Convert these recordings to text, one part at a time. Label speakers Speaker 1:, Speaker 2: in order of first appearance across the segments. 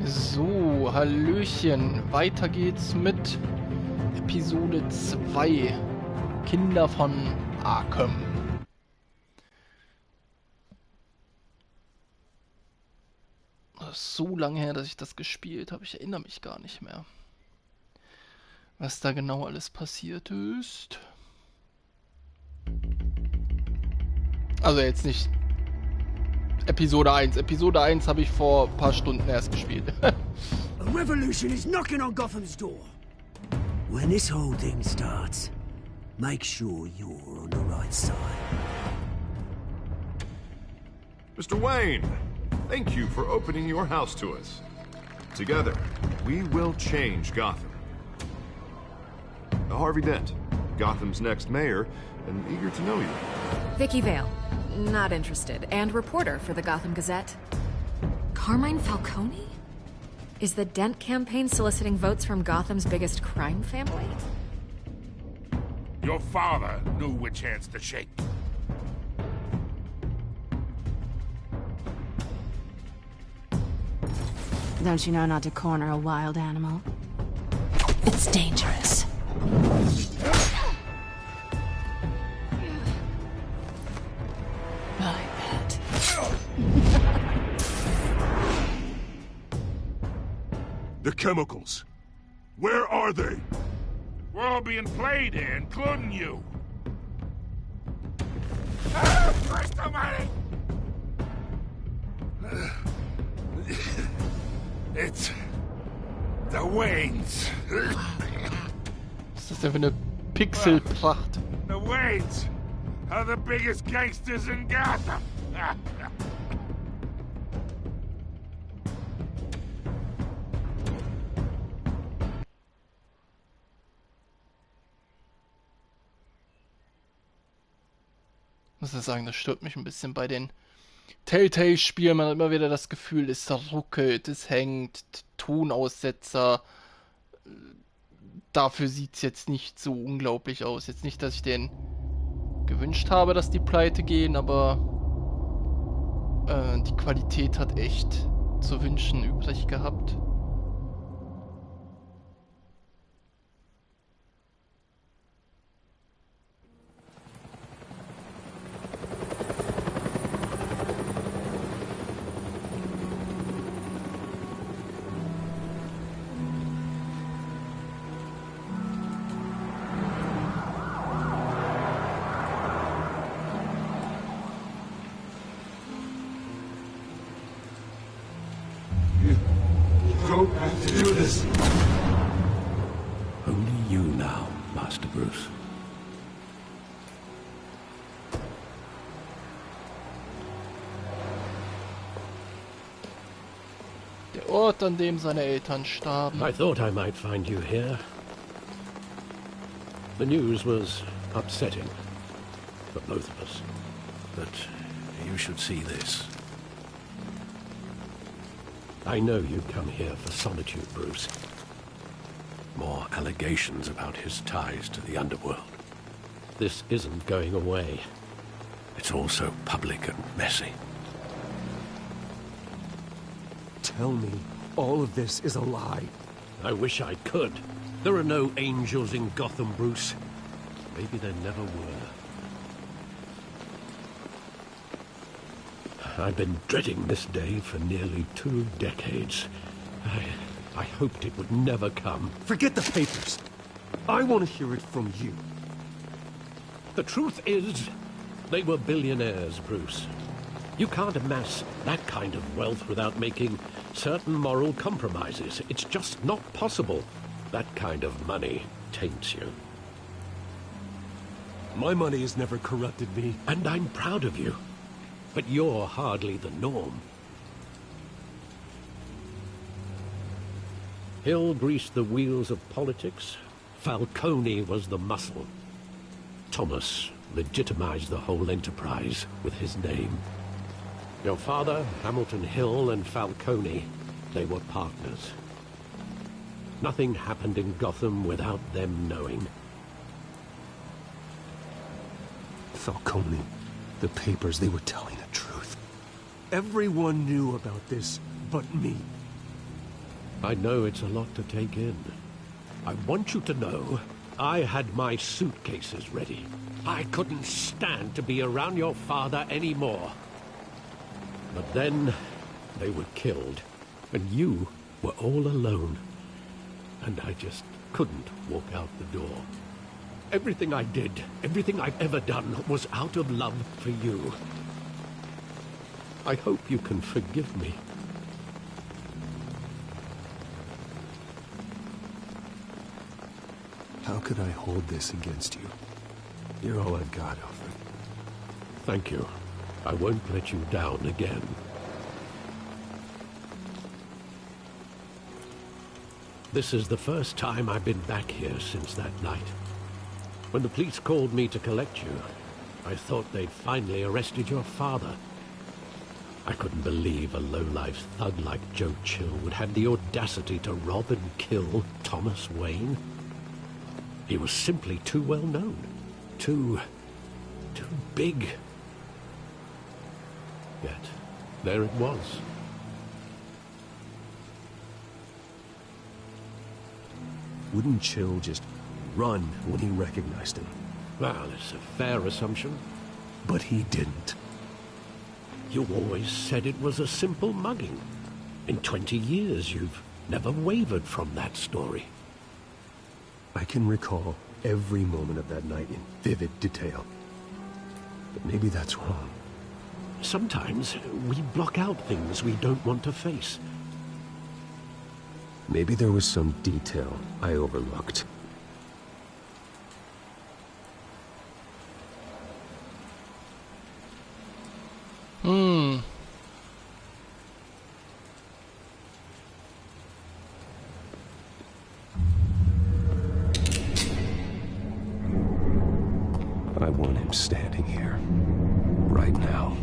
Speaker 1: So, Hallöchen. Weiter geht's mit Episode 2. Kinder von Arkham. Das ist so lange her, dass ich das gespielt habe. Ich erinnere mich gar nicht mehr, was da genau alles passiert ist. Also jetzt nicht Episode 1. Episode 1 habe ich vor ein paar Stunden erst gespielt.
Speaker 2: A revolution is knocking on Gotham's door. When this whole thing starts, make sure you're on the right side.
Speaker 3: Mr. Wayne, thank you for opening your house to us. Together, we will change Gotham. Harvey Dent, Gotham's next mayor, and eager to know you.
Speaker 4: Vicky Vale, not interested, and reporter for the Gotham Gazette. Carmine Falcone? Is the Dent campaign soliciting votes from Gotham's biggest crime family?
Speaker 5: Your father knew which hands to shake.
Speaker 6: Don't you know not to corner a wild animal? It's dangerous. I bet.
Speaker 5: The chemicals. Where are they? We're all being played here, including you. Christ almighty! It's the Waynes.
Speaker 1: Was ist das denn für eine Pixelpracht?
Speaker 5: The Waynes are the biggest gangsters in Gotham.
Speaker 1: Muss ich sagen, das stört mich ein bisschen bei den Telltale-Spielen. Man hat immer wieder das Gefühl, es ruckelt, es hängt, Tonaussetzer. Dafür sieht es jetzt nicht so unglaublich aus. Jetzt nicht, dass ich den gewünscht habe, dass die pleite gehen, aber die Qualität hat echt zu wünschen übrig gehabt.
Speaker 7: Don't have to do this.
Speaker 8: Only you now, Master Bruce.
Speaker 1: Der Ort, an dem seine Eltern starben.
Speaker 8: I thought I might find you here. The news was upsetting for both of us. But you should see this. I know you come here for solitude, Bruce. More allegations about his ties to the underworld. This isn't going away. It's all so public and messy.
Speaker 7: Tell me, all of this is a lie.
Speaker 8: I wish I could. There are no angels in Gotham, Bruce. Maybe there never were. I've been dreading this day for nearly 2 decades. I hoped it would never come.
Speaker 7: Forget the papers. I want to hear it from you.
Speaker 8: The truth is, they were billionaires, Bruce. You can't amass that kind of wealth without making certain moral compromises. It's just not possible. That kind of money taints you.
Speaker 7: My money has never corrupted me.
Speaker 8: And I'm proud of you. But you're hardly the norm. Hill greased the wheels of politics. Falcone was the muscle. Thomas legitimized the whole enterprise with his name. Your father, Hamilton Hill, and Falcone, they were partners. Nothing happened in Gotham without them knowing.
Speaker 7: Falcone, the papers, they were telling the truth. Everyone knew about this but me.
Speaker 8: I know it's a lot to take in. I want you to know I had my suitcases ready. I couldn't stand to be around your father anymore. But then they were killed, and you were all alone. And I just couldn't walk out the door. Everything I did, everything I've ever done, was out of love for you. I hope you can forgive me.
Speaker 7: How could I hold this against you? You're all I've got, Alfred.
Speaker 8: Thank you. I won't let you down again. This is the first time I've been back here since that night. When the police called me to collect you, I thought they'd finally arrested your father. I couldn't believe a low-life thug like Joe Chill would have the audacity to rob and kill Thomas Wayne. He was simply too well known. Too big. Yet, there it was.
Speaker 7: Wouldn't Chill just run when he recognized him?
Speaker 8: Well, it's a fair assumption.
Speaker 7: But he didn't.
Speaker 8: You always said it was a simple mugging. In 20 years, you've never wavered from that story.
Speaker 7: I can recall every moment of that night in vivid detail. But maybe that's wrong.
Speaker 8: Sometimes we block out things we don't want to face.
Speaker 7: Maybe there was some detail I overlooked. I want him standing here, right now.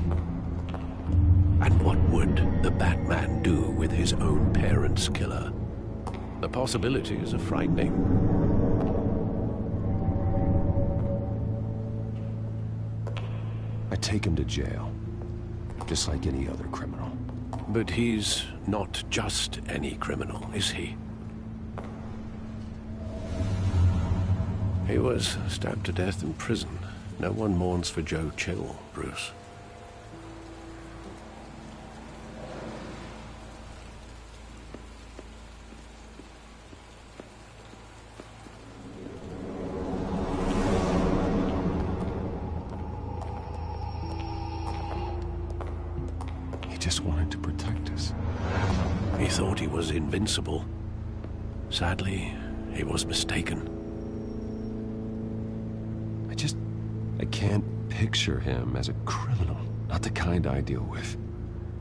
Speaker 8: And what would the Batman do with his own parents' killer? The possibilities are frightening.
Speaker 7: I take him to jail, just like any other criminal.
Speaker 8: But he's not just any criminal, is he? He was stabbed to death in prison. No one mourns for Joe Chill, Bruce.
Speaker 7: He just wanted to protect us.
Speaker 8: He thought he was invincible. Sadly, he was mistaken.
Speaker 7: I can't picture him as a criminal. Not the kind I deal with.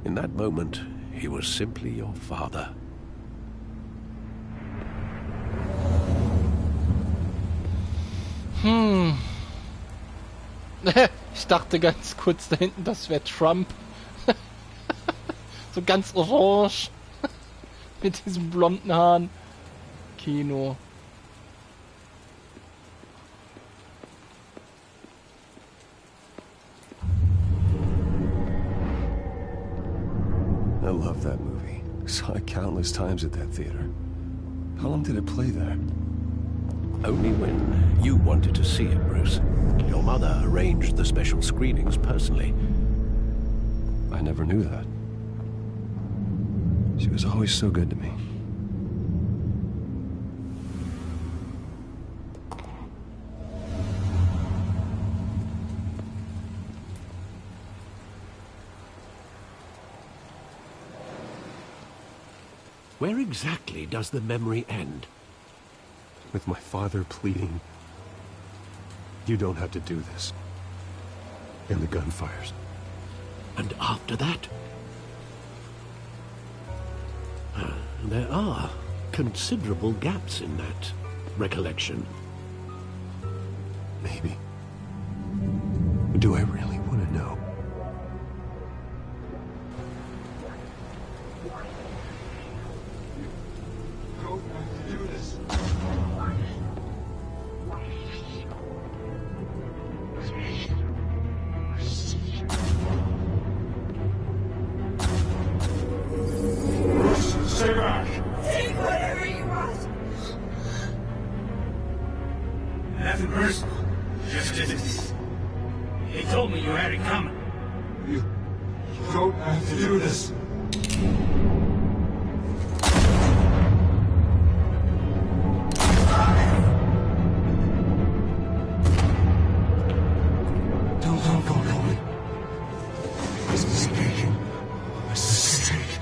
Speaker 8: In that moment, he was simply your father.
Speaker 1: Ich dachte ganz kurz da hinten, das wäre Trump. So ganz orange. Mit diesen blonden Haaren. Kino.
Speaker 7: I love that movie. Saw it countless times at that theater. How long did it play there?
Speaker 8: Only when you wanted to see it, Bruce. Your mother arranged the special screenings personally.
Speaker 7: I never knew that. She was always so good to me.
Speaker 8: Where exactly does the memory end?
Speaker 7: With my father pleading, "You don't have to do this." And the gunfires.
Speaker 8: And after that? There are considerable gaps in that recollection.
Speaker 7: Maybe. Do I really want to know?
Speaker 5: Stay back!
Speaker 2: whatever you want. Nothing personal. Just business. He told me you had it coming.
Speaker 5: You don't have to do this.
Speaker 2: Don't go, Coleman. This is a mistake. This is a mistake.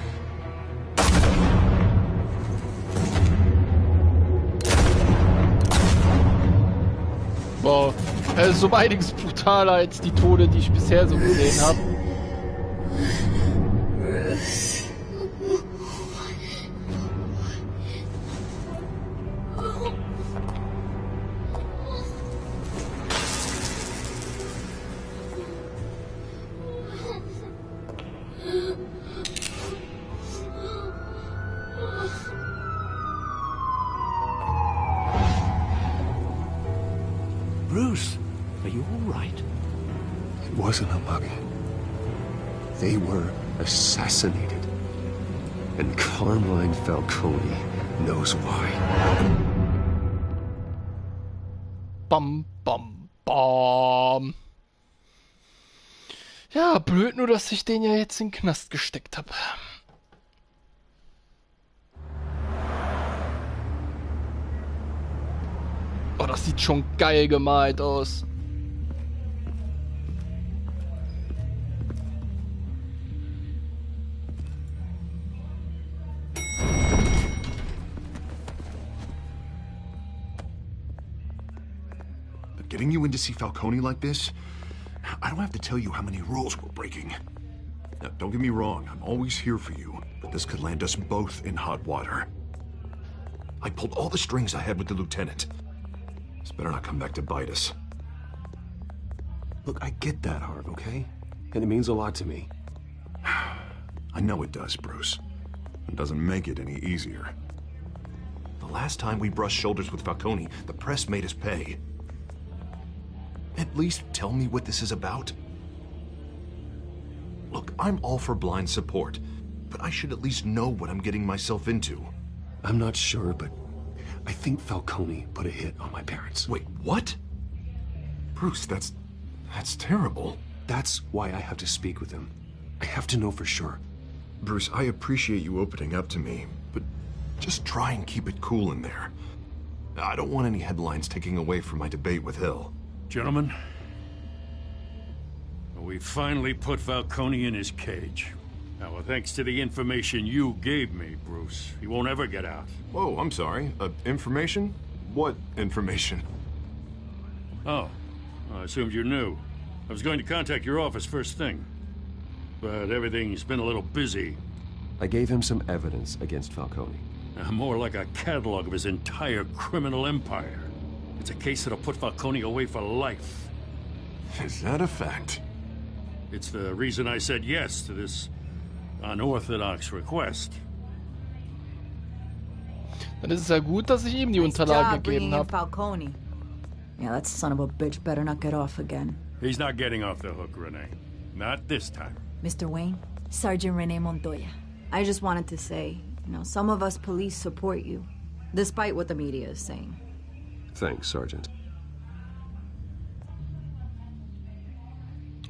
Speaker 1: Wow, so um einiges brutaler als die Tode, die ich bisher so gesehen habe.
Speaker 8: Bruce, are you all right?
Speaker 7: It wasn't a mug. They were assassinated. And Carmine Falcone knows why.
Speaker 1: Bam, bam, bam. Ja, blöd nur, dass ich den ja jetzt in den Knast gesteckt habe. Oh, das sieht schon geil gemalt aus.
Speaker 3: But getting you in to see Falcone like this, I don't have to tell you how many rules we're breaking. Now, don't get me wrong, I'm always here for you, but this could land us both in hot water. I pulled all the strings I had with the lieutenant. This better not come back to bite us.
Speaker 7: Look, I get that, Harv, okay? And it means a lot to me.
Speaker 3: I know it does, Bruce. It doesn't make it any easier. The last time we brushed shoulders with Falcone, the press made us pay. At least tell me what this is about. Look, I'm all for blind support, but I should at least know what I'm getting myself into.
Speaker 7: I'm not sure, but I think Falcone put a hit on my parents.
Speaker 3: Wait, what? Bruce, that's terrible.
Speaker 7: That's why I have to speak with him. I have to know for sure.
Speaker 3: Bruce, I appreciate you opening up to me, but just try and keep it cool in there. I don't want any headlines taking away from my debate with Hill.
Speaker 5: Gentlemen, we finally put Falcone in his cage. Now, thanks to the information you gave me, Bruce, he won't ever get out.
Speaker 3: Whoa, I'm sorry. Information? What information?
Speaker 5: Oh, I assumed you knew. I was going to contact your office first thing. But everything's been a little busy.
Speaker 7: I gave him some evidence against Falcone.
Speaker 5: More like a catalog of his entire criminal empire. It's a case that'll put Falcone away for life.
Speaker 3: Is that a fact?
Speaker 5: It's the reason I said yes to this unorthodox request.
Speaker 1: Dann ist es ja gut, dass ich ihm die Unterlagen gegeben habe.
Speaker 6: Falcone. Yeah, that son of a bitch better not get off again.
Speaker 5: He's not getting off the hook, Renee. Not this time.
Speaker 6: Mr. Wayne, Sergeant Renee Montoya. I just wanted to say, some of us police support you, despite what the media is saying.
Speaker 7: Thanks, Sergeant.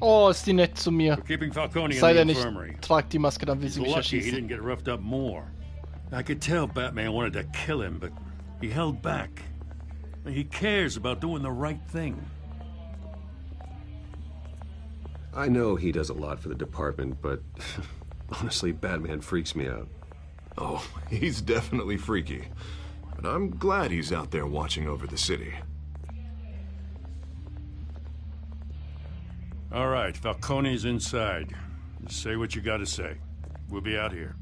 Speaker 1: Oh, ist die nett zu mir.
Speaker 5: We're keeping Falcone in
Speaker 1: Sei
Speaker 5: the
Speaker 1: denn, ich
Speaker 5: infirmary.
Speaker 1: trage die Maske, dann will
Speaker 5: He's
Speaker 1: sie mich
Speaker 5: lucky he
Speaker 1: erschießen.
Speaker 5: didn't get roughed up more. I could tell Batman wanted to kill him, but he held back. He cares about doing the right thing.
Speaker 7: I know he does a lot for the department, but honestly, Batman freaks me out.
Speaker 3: Oh, he's definitely freaky. But I'm glad he's out there watching over the city.
Speaker 5: All right, Falcone's inside. Just say what you gotta say. We'll be out here.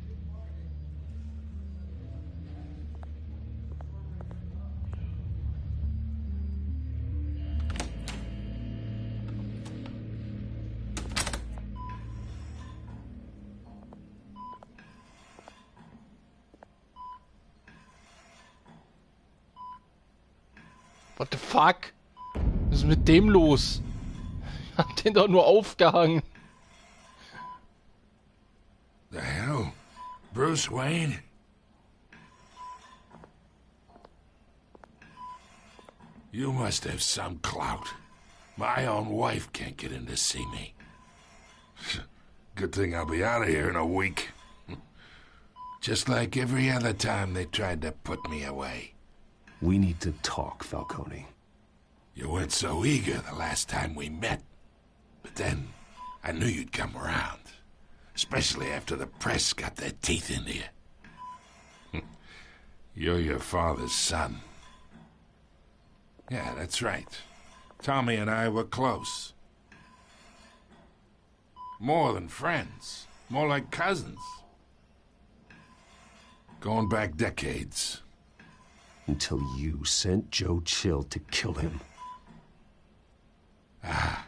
Speaker 1: What the fuck? Was ist mit dem los? Ich hab den doch nur aufgehangen.
Speaker 5: The hell? Bruce Wayne?
Speaker 9: You must have some clout. My own wife can't get in to see me. Good thing I'll be out of here in a week. Just like every other time they tried to put me away.
Speaker 7: We need to talk, Falcone.
Speaker 9: You weren't so eager the last time we met. But then, I knew you'd come around. Especially after the press got their teeth into you. You're your father's son. Yeah, that's right. Tommy and I were close. More than friends. More like cousins. Going back decades.
Speaker 7: Until you sent Joe Chill to kill him.
Speaker 9: Ah,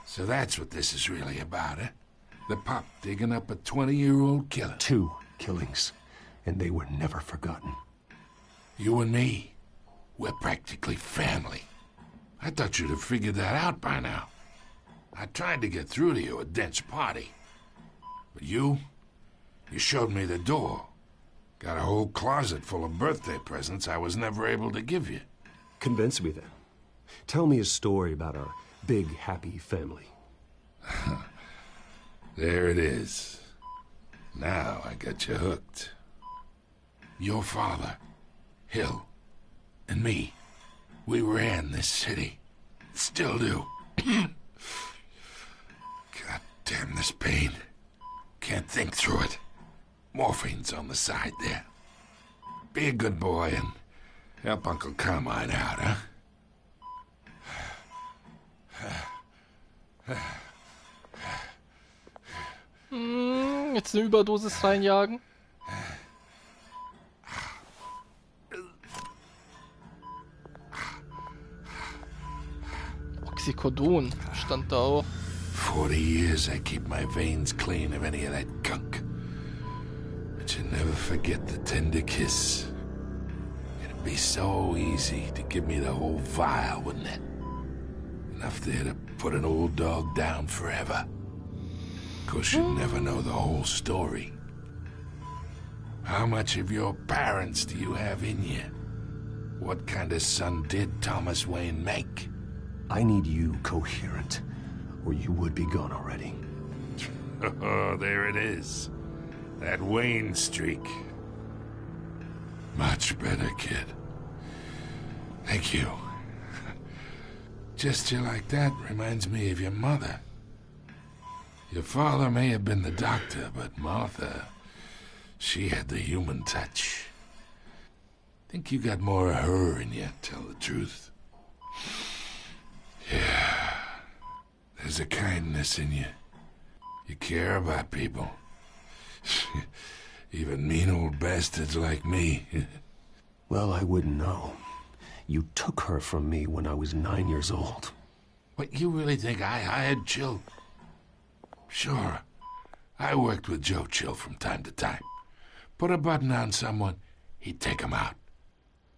Speaker 9: so that's what this is really about, eh? The pup digging up a 20-year-old killer.
Speaker 7: 2 killings, and they were never forgotten.
Speaker 9: You and me, we're practically family. I thought you'd have figured that out by now. I tried to get through to you at Dent's party. But you showed me the door. Got a whole closet full of birthday presents I was never able to give you.
Speaker 7: Convince me then. Tell me a story about our big, happy family.
Speaker 9: There it is. Now I got you hooked. Your father, Hill, and me, we ran this city. Still do. God damn this pain. Can't think through it. Morphine's on the side there. Be a good boy and help Uncle Carmine out, huh?
Speaker 1: Jetzt eine Überdosis reinjagen. Oxycodon stand da auch.
Speaker 9: 40 years I keep my veins clean of any of that gunk. But you never forget the tender kiss. It'd be so easy to give me the whole vial, wouldn't it? Enough there to put an old dog down forever. Of course, you never know the whole story. How much of your parents do you have in you? What kind of son did Thomas Wayne make?
Speaker 7: I need you coherent, or you would be gone already.
Speaker 9: Oh, there it is. That Wayne streak. Much better, kid. Thank you. Gesture like that reminds me of your mother. Your father may have been the doctor, but Martha, she had the human touch. Think you got more of her in you, tell the truth. Yeah. There's a kindness in you. You care about people. Even mean old bastards like me.
Speaker 7: Well, I wouldn't know. You took her from me when I was 9 years old.
Speaker 9: What, you really think I hired Chill? Sure. I worked with Joe Chill from time to time. Put a button on someone, he'd take him out.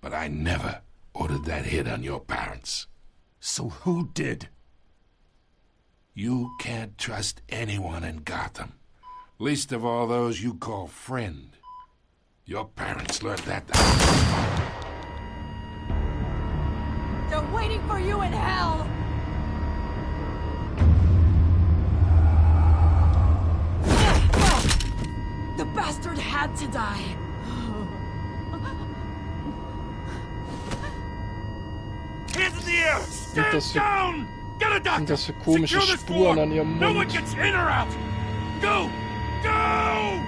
Speaker 9: But I never ordered that hit on your parents.
Speaker 7: So who did?
Speaker 9: You can't trust anyone in Gotham. Least of all those you call friend. Your parents learned that.
Speaker 6: They're waiting for you in hell! The bastard had to die.
Speaker 9: Hands in the air!
Speaker 1: Sind
Speaker 9: Stand down! Get a doctor!
Speaker 1: sind das für komische
Speaker 9: Secure this
Speaker 1: Spuren
Speaker 9: floor!
Speaker 1: an ihrem
Speaker 9: No one
Speaker 1: Mund?
Speaker 9: gets in or out! Go! Go!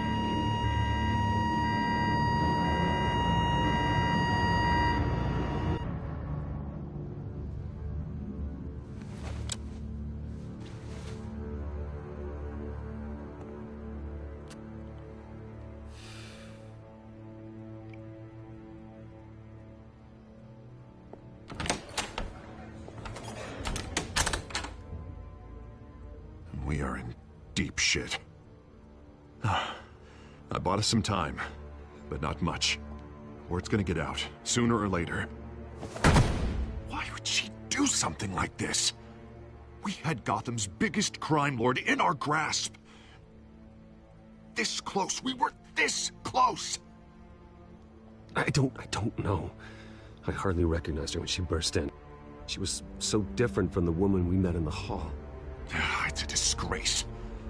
Speaker 3: We are in deep shit. I bought us some time, but not much. Word's gonna get out, sooner or later. Why would she do something like this? We had Gotham's biggest crime lord in our grasp. This close. We were this close.
Speaker 7: I don't know. I hardly recognized her when she burst in. She was so different from the woman we met in the hall.
Speaker 3: It's a disgrace.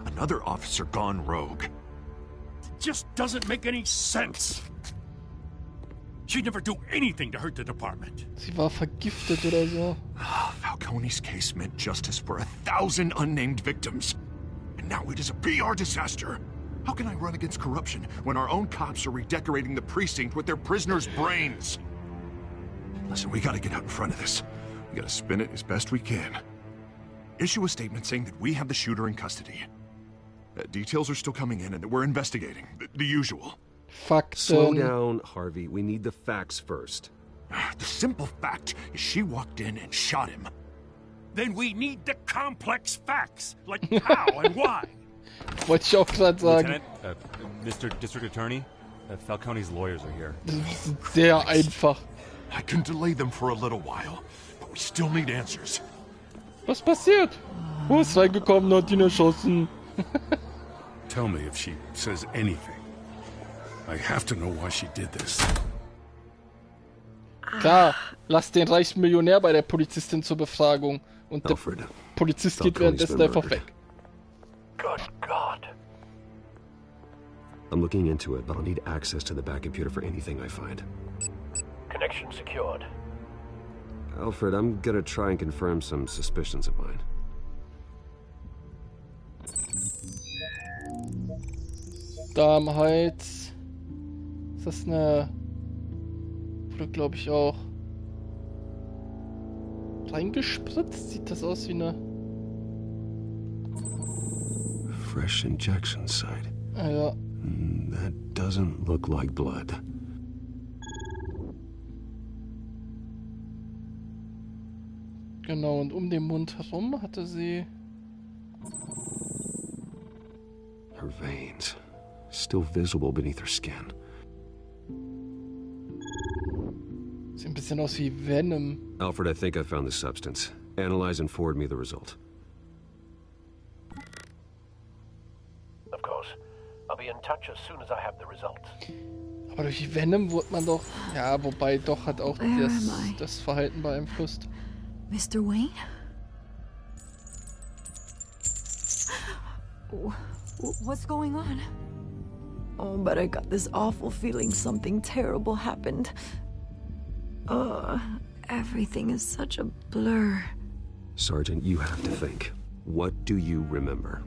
Speaker 3: Another officer gone rogue.
Speaker 5: It just doesn't make any sense. She'd never do anything to hurt the department.
Speaker 1: Sie war vergiftet oder so.
Speaker 3: Falcone's case meant justice for 1,000 unnamed victims. And now it is a PR disaster. How can I run against corruption when our own cops are redecorating the precinct with their prisoners' brains? Listen, we gotta get out in front of this. We gotta spin it as best we can. Issue a statement saying that we have the shooter in custody. Details are still coming in and that we're investigating. The usual.
Speaker 1: Fakten.
Speaker 7: Slow down, Harvey. We need the facts first.
Speaker 3: The simple fact is she walked in and shot him.
Speaker 5: Then we need the complex facts, like how and why.
Speaker 1: Wollte ich auch gerade sagen.
Speaker 10: Lieutenant, Mr. District Attorney, Falcone's lawyers are here.
Speaker 1: Das ist sehr einfach.
Speaker 3: I can delay them for a little while, but we still need answers.
Speaker 1: Was passiert? Wo ist reingekommen und hat ihn erschossen?
Speaker 5: Tell me if she says anything. I have to know why she did this.
Speaker 1: Klar, lass den reichen Millionär bei der Polizistin zur Befragung. Und der
Speaker 7: Alfred,
Speaker 1: Polizist geht
Speaker 7: Falcone's
Speaker 1: währenddessen
Speaker 7: been
Speaker 1: einfach
Speaker 7: murdered.
Speaker 1: weg.
Speaker 9: Good God.
Speaker 7: I'm looking into it, but I'll need access to the back computer for anything I find.
Speaker 9: Connection secured.
Speaker 7: Alfred, I'm gonna try and confirm some suspicions of mine.
Speaker 1: Da am Hals. Ist das eine... Wurde, glaube ich, auch... reingespritzt? Sieht das aus wie eine...
Speaker 7: Fresh injection site.
Speaker 1: Ah ja.
Speaker 7: That doesn't look like blood.
Speaker 1: Genau, und um den Mund herum hatte sie...
Speaker 7: Her veins, still visible beneath her skin.
Speaker 1: Sieht ein bisschen aus wie Venom.
Speaker 7: Alfred, I think I found the substance. Analyze and forward me the result.
Speaker 9: Of course. I'll be in touch as soon as I have the results.
Speaker 1: Aber durch die Venom wurde man doch... Ja, wobei doch hat auch das Verhalten beeinflusst.
Speaker 6: Mr. Wayne? What's going on? Oh, but I got this awful feeling something terrible happened. Everything is such a blur.
Speaker 7: Sergeant, you have to think. What do you remember?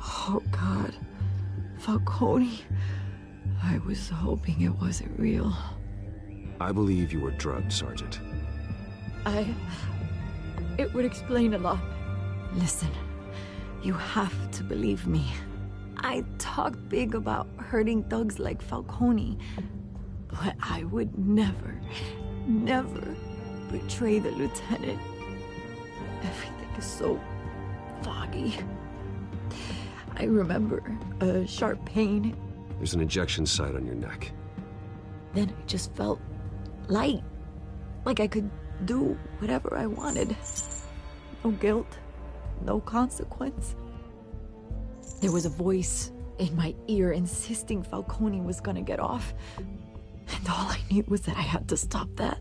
Speaker 6: Oh, God. Falcone. I was hoping it wasn't real.
Speaker 7: I believe you were drugged, Sergeant.
Speaker 6: It would explain a lot. Listen, you have to believe me. I talk big about hurting thugs like Falcone, but I would never, never betray the lieutenant. Everything is so foggy. I remember a sharp pain.
Speaker 7: There's an injection site on your neck.
Speaker 6: Then I just felt light, like I could do whatever I wanted. No guilt, no consequence. There was a voice in my ear insisting Falcone was gonna get off. And all I knew was that I had to stop that.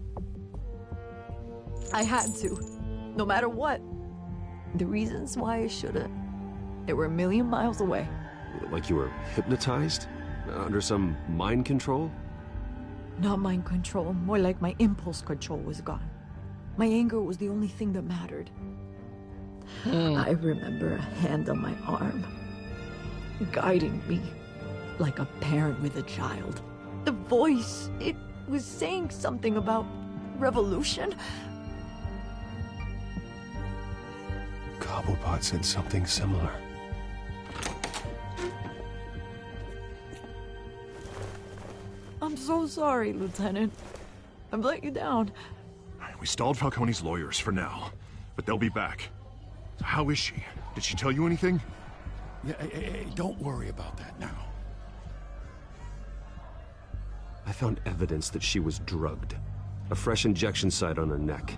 Speaker 6: I had to, no matter what. The reasons why I shouldn't, they were a million miles away.
Speaker 7: Like you were hypnotized? Under some mind control?
Speaker 6: Not mind control, more like my impulse control was gone. My anger was the only thing that mattered. I remember a hand on my arm, guiding me like a parent with a child. The voice, it was saying something about revolution.
Speaker 7: Cobblepot said something similar.
Speaker 6: I'm so sorry, Lieutenant. I've let you down.
Speaker 3: We stalled Falcone's lawyers for now, but they'll be back. So how is she? Did she tell you anything?
Speaker 5: Yeah, hey, don't worry about that now.
Speaker 7: I found evidence that she was drugged. A fresh injection site on her neck.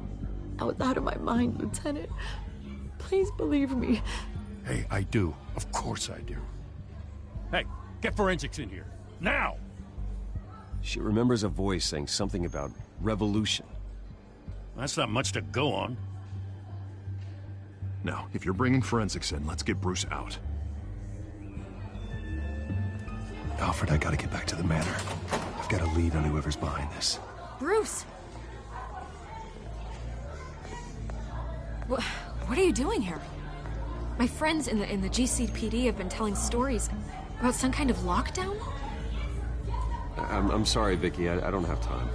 Speaker 6: I was out of my mind, Lieutenant. Please believe me.
Speaker 5: Hey, I do. Of course I do. Hey, get forensics in here. Now!
Speaker 7: She remembers a voice saying something about Revolution.
Speaker 5: That's not much to go on.
Speaker 3: Now, if you're bringing forensics in, let's get Bruce out.
Speaker 7: Alfred, I gotta get back to the manor. I've got a lead on whoever's behind this.
Speaker 4: Bruce! What are you doing here? My friends in the GCPD have been telling stories about some kind of lockdown?
Speaker 7: I'm sorry, Vicky. I don't have time.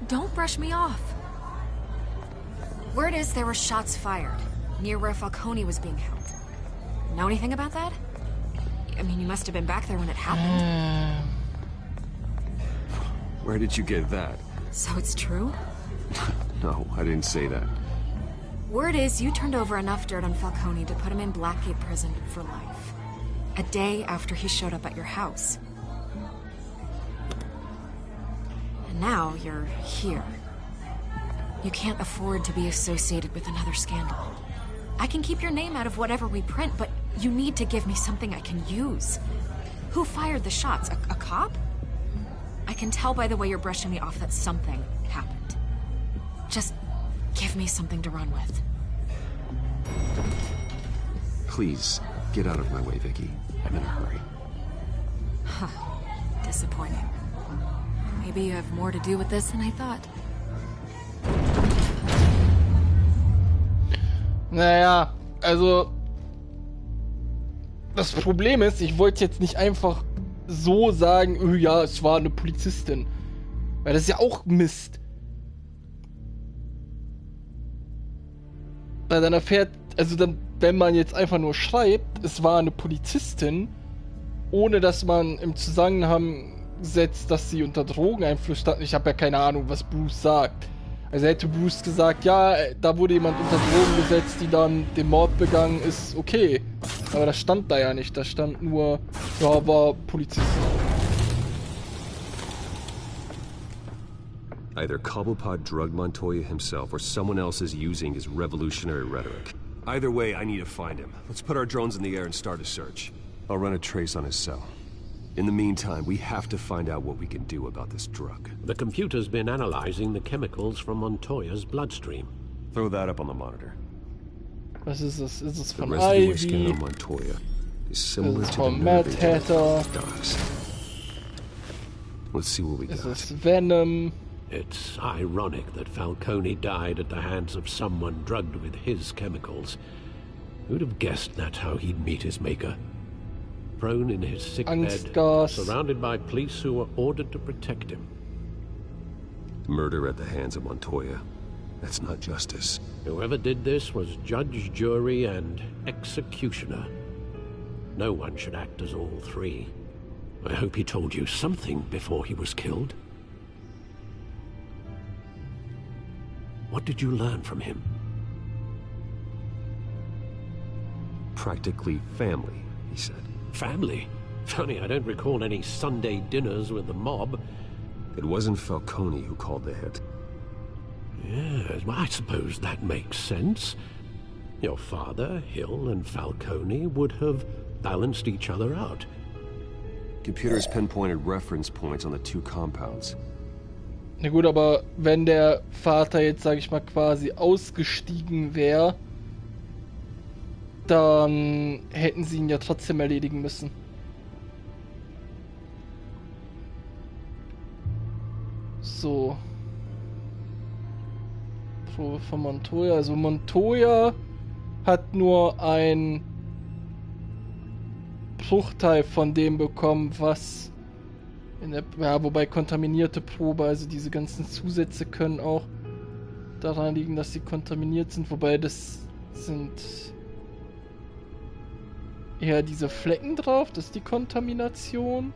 Speaker 4: Don't brush me off. Word is there were shots fired near where Falcone was being held. Know anything about that? I mean, you must have been back there when it happened.
Speaker 7: Where did you get that?
Speaker 4: So it's true?
Speaker 7: No, I didn't say that.
Speaker 4: Word is you turned over enough dirt on Falcone to put him in Blackgate Prison for life. A day after he showed up at your house. And now you're here. You can't afford to be associated with another scandal. I can keep your name out of whatever we print, but you need to give me something I can use. Who fired the shots? A cop? I can tell by the way you're brushing me off that something happened. Just give me something to run with.
Speaker 7: Please, get out of my way, Vicky. I'm in a hurry.
Speaker 4: Huh. Disappointing. Maybe you have more to do with this than I thought.
Speaker 1: Naja, also das Problem ist, ich wollte jetzt nicht einfach so sagen, oh ja, es war eine Polizistin. Weil das ist ja auch Mist. Weil dann erfährt, also dann, wenn man jetzt einfach nur schreibt, es war eine Polizistin, ohne dass man im Zusammenhang setzt, dass sie unter Drogeneinfluss stand. Ich habe ja keine Ahnung, was Bruce sagt. Also hätte Bruce gesagt, ja, da wurde jemand unter Drogen gesetzt, die dann den Mord begangen, ist okay. Aber das stand da ja nicht. Da stand nur, ja, war Polizist.
Speaker 7: Either Cobblepot drugged Montoya himself or someone else is using his revolutionary rhetoric. Either way, I need to find him. Let's put our drones in the air and start a search. I'll run a trace on his cell. In the meantime, we have to find out what we can do about this drug.
Speaker 8: The computer's been analyzing the chemicals from Montoya's bloodstream.
Speaker 7: Throw that up on the monitor.
Speaker 1: Was ist das? Ist es
Speaker 7: The
Speaker 1: von
Speaker 7: residue scan
Speaker 1: Ivy?
Speaker 7: on Montoya is similar
Speaker 1: Ist es
Speaker 7: to the
Speaker 1: von
Speaker 7: nerve
Speaker 1: Mad
Speaker 7: agent
Speaker 1: Hatter?
Speaker 7: docs. Let's see what we
Speaker 1: Ist
Speaker 7: got.
Speaker 1: es Venom?
Speaker 8: It's ironic that Falcone died at the hands of someone drugged with his chemicals. Who'd have guessed that's how he'd meet his maker? Prone in his sick bed,
Speaker 1: Angstgas.
Speaker 8: surrounded by police who were ordered to protect him.
Speaker 7: Murder at the hands of Montoya. That's not justice.
Speaker 8: Whoever did this was judge, jury, and executioner. No one should act as all three. I hope he told you something before he was killed. What did you learn from him?
Speaker 7: Practically family, he said.
Speaker 8: Family? Funny, I don't recall any Sunday dinners with the mob.
Speaker 7: It wasn't Falcone who called the hit.
Speaker 8: Yes, well, I suppose that makes sense. Your father, Hill, and Falcone would have balanced each other out.
Speaker 7: Computers pinpointed reference points on the two compounds.
Speaker 1: Na gut, aber wenn der Vater jetzt, sag ich mal, quasi ausgestiegen wäre, dann hätten sie ihn ja trotzdem erledigen müssen. So. Probe von Montoya. Also Montoya hat nur ein Bruchteil von dem bekommen, was in der, ja, wobei kontaminierte Probe, also diese ganzen Zusätze können auch daran liegen, dass sie kontaminiert sind, wobei das sind eher diese Flecken drauf, das ist die Kontamination.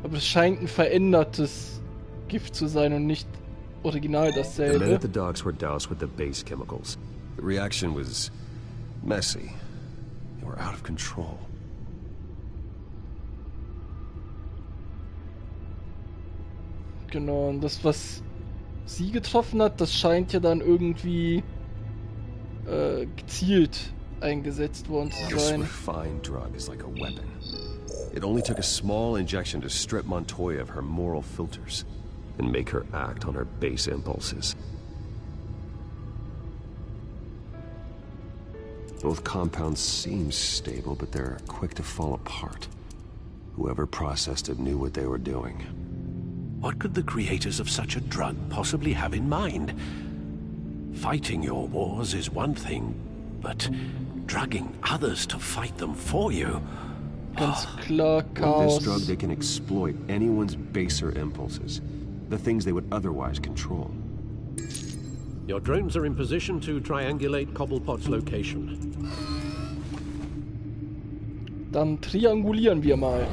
Speaker 1: Aber es scheint ein verändertes Gift zu sein und nicht original
Speaker 7: The men
Speaker 1: dasselbe.
Speaker 7: at the docks were doused with the base chemicals. The reaction was messy. They were out of control.
Speaker 1: Genau, und das, was sie getroffen hat, das scheint ja dann irgendwie gezielt eingesetzt worden zu
Speaker 7: This
Speaker 1: sein.
Speaker 7: refined drug is like a weapon. It only took a small injection to strip Montoya of her moral filters. and make her act on her base impulses. Both compounds seem stable, but they're quick to fall apart. Whoever processed it knew what they were doing.
Speaker 8: What could the creators of such a drug possibly have in mind? Fighting your wars is one thing, but drugging others to fight them for you?
Speaker 1: Ganz klar,
Speaker 7: With
Speaker 1: Chaos.
Speaker 7: this drug, they can exploit anyone's baser impulses, the things they would otherwise control.
Speaker 8: Your drones are in position to triangulate Cobblepot's location.
Speaker 1: Dann triangulieren wir mal.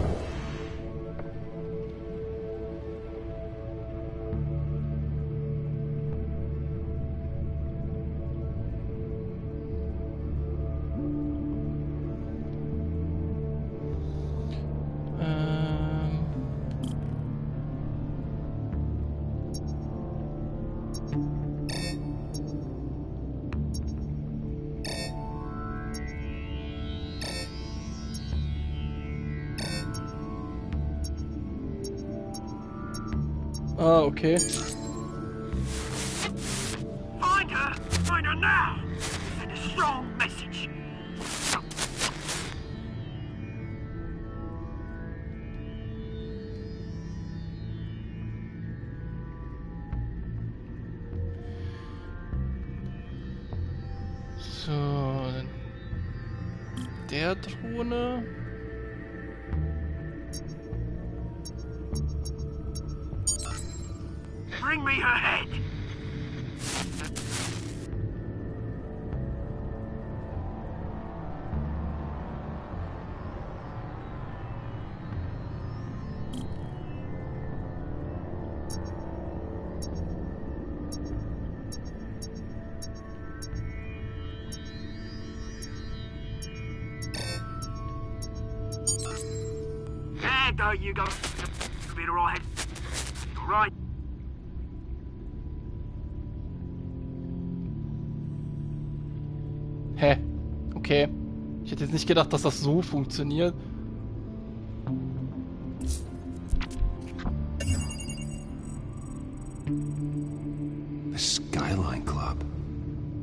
Speaker 1: Ah, okay.
Speaker 2: Find her! Find her now! Send a strong message.
Speaker 1: So, der Drohne.
Speaker 2: Bring me her head! There go, you go. Be all right. All right.
Speaker 1: Hä? Okay. Ich hätte jetzt nicht gedacht, dass das so funktioniert.
Speaker 7: The Skyline Club.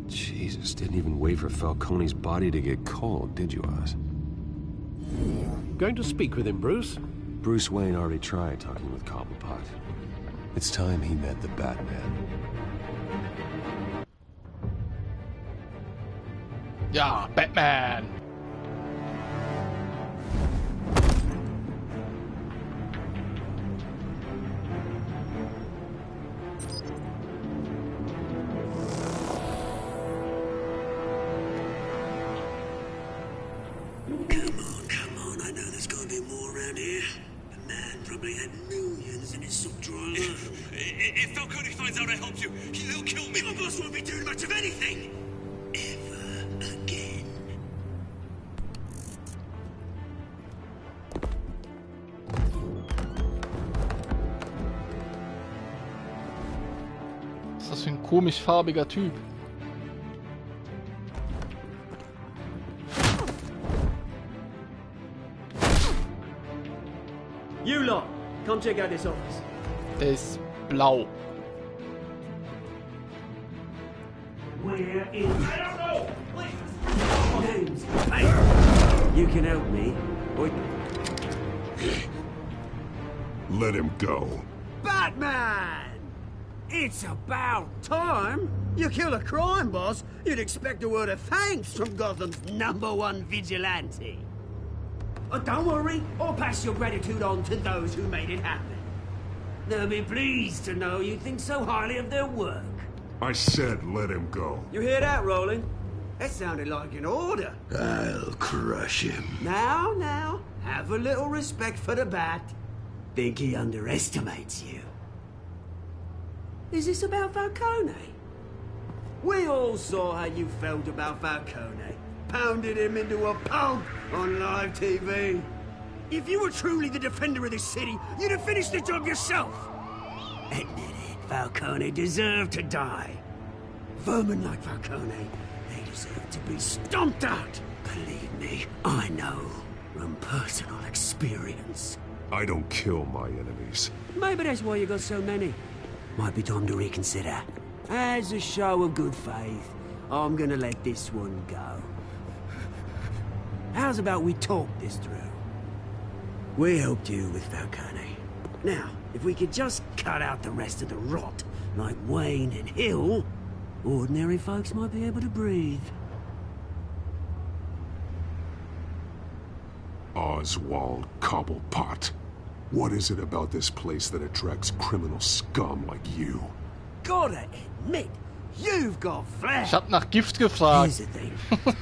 Speaker 7: Jesus, didn't even wait for Falcone's body to get cold, did you, Oz?
Speaker 8: Going to speak with him, Bruce?
Speaker 7: Bruce Wayne already tried talking with Cobblepot. It's time he met the Batman.
Speaker 1: Ja, Batman.
Speaker 2: Come on, I know there's gonna be more around here. The man probably had millions in his soft drawer alone.
Speaker 11: If Falcone finds out I helped you, he'll kill me.
Speaker 2: Your boss won't be doing much of anything! Ever again.
Speaker 1: Was ist das für ein komisch farbiger Typ?
Speaker 12: You lot, come check out this office.
Speaker 1: Der ist blau.
Speaker 2: Where is... I don't know! Please! Names. Hey! You can help me. Or...
Speaker 3: Let him go.
Speaker 2: Batman! It's about time. You kill a crime boss, you'd expect a word of thanks from Gotham's #1 vigilante. Oh, don't worry, I'll pass your gratitude on to those who made it happen. They'll be pleased to know you think so highly of their work.
Speaker 3: I said let him go.
Speaker 12: You hear that, Roland?
Speaker 2: That sounded like an order.
Speaker 9: I'll crush him.
Speaker 2: Now, have a little respect for the Bat. Think he underestimates you. Is this about Falcone? We all saw how you felt about Falcone. Pounded him into a pulp on live TV. If you were truly the defender of this city, you'd have finished the job yourself. Admit it, Falcone deserved to die. Vermin like Falcone, they deserve to be stomped out. Believe me, I know from personal experience.
Speaker 3: I don't kill my enemies.
Speaker 2: Maybe that's why you got so many. Might be time to reconsider. As a show of good faith, I'm gonna let this one go. How's about we talk this through? We helped you with Falcone. Now, if we could just cut out the rest of the rot, like Wayne and Hill, ordinary folks might be able to breathe.
Speaker 3: Oswald Cobblepot. What is it about this place that attracts criminal scum like you?
Speaker 2: Gotta admit, you've got flair.
Speaker 1: Ich hab nach Gift gefragt.
Speaker 2: Here's the thing.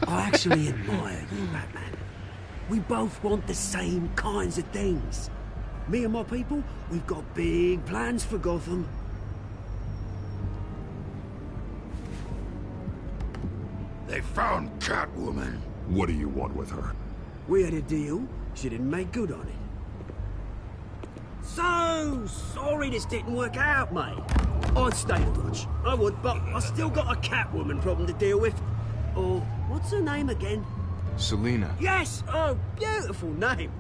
Speaker 2: I actually admire you, Batman. We both want the same kinds of things. Me and my people, we've got big plans for Gotham.
Speaker 9: They found Catwoman.
Speaker 3: What do you want with her?
Speaker 2: We had a deal. She didn't make good on it. So sorry this didn't work out, mate. I'd stay to watch. I would, but I still got a Catwoman problem to deal with. Or, what's her name again?
Speaker 13: Selina.
Speaker 2: Yes! Oh, beautiful name.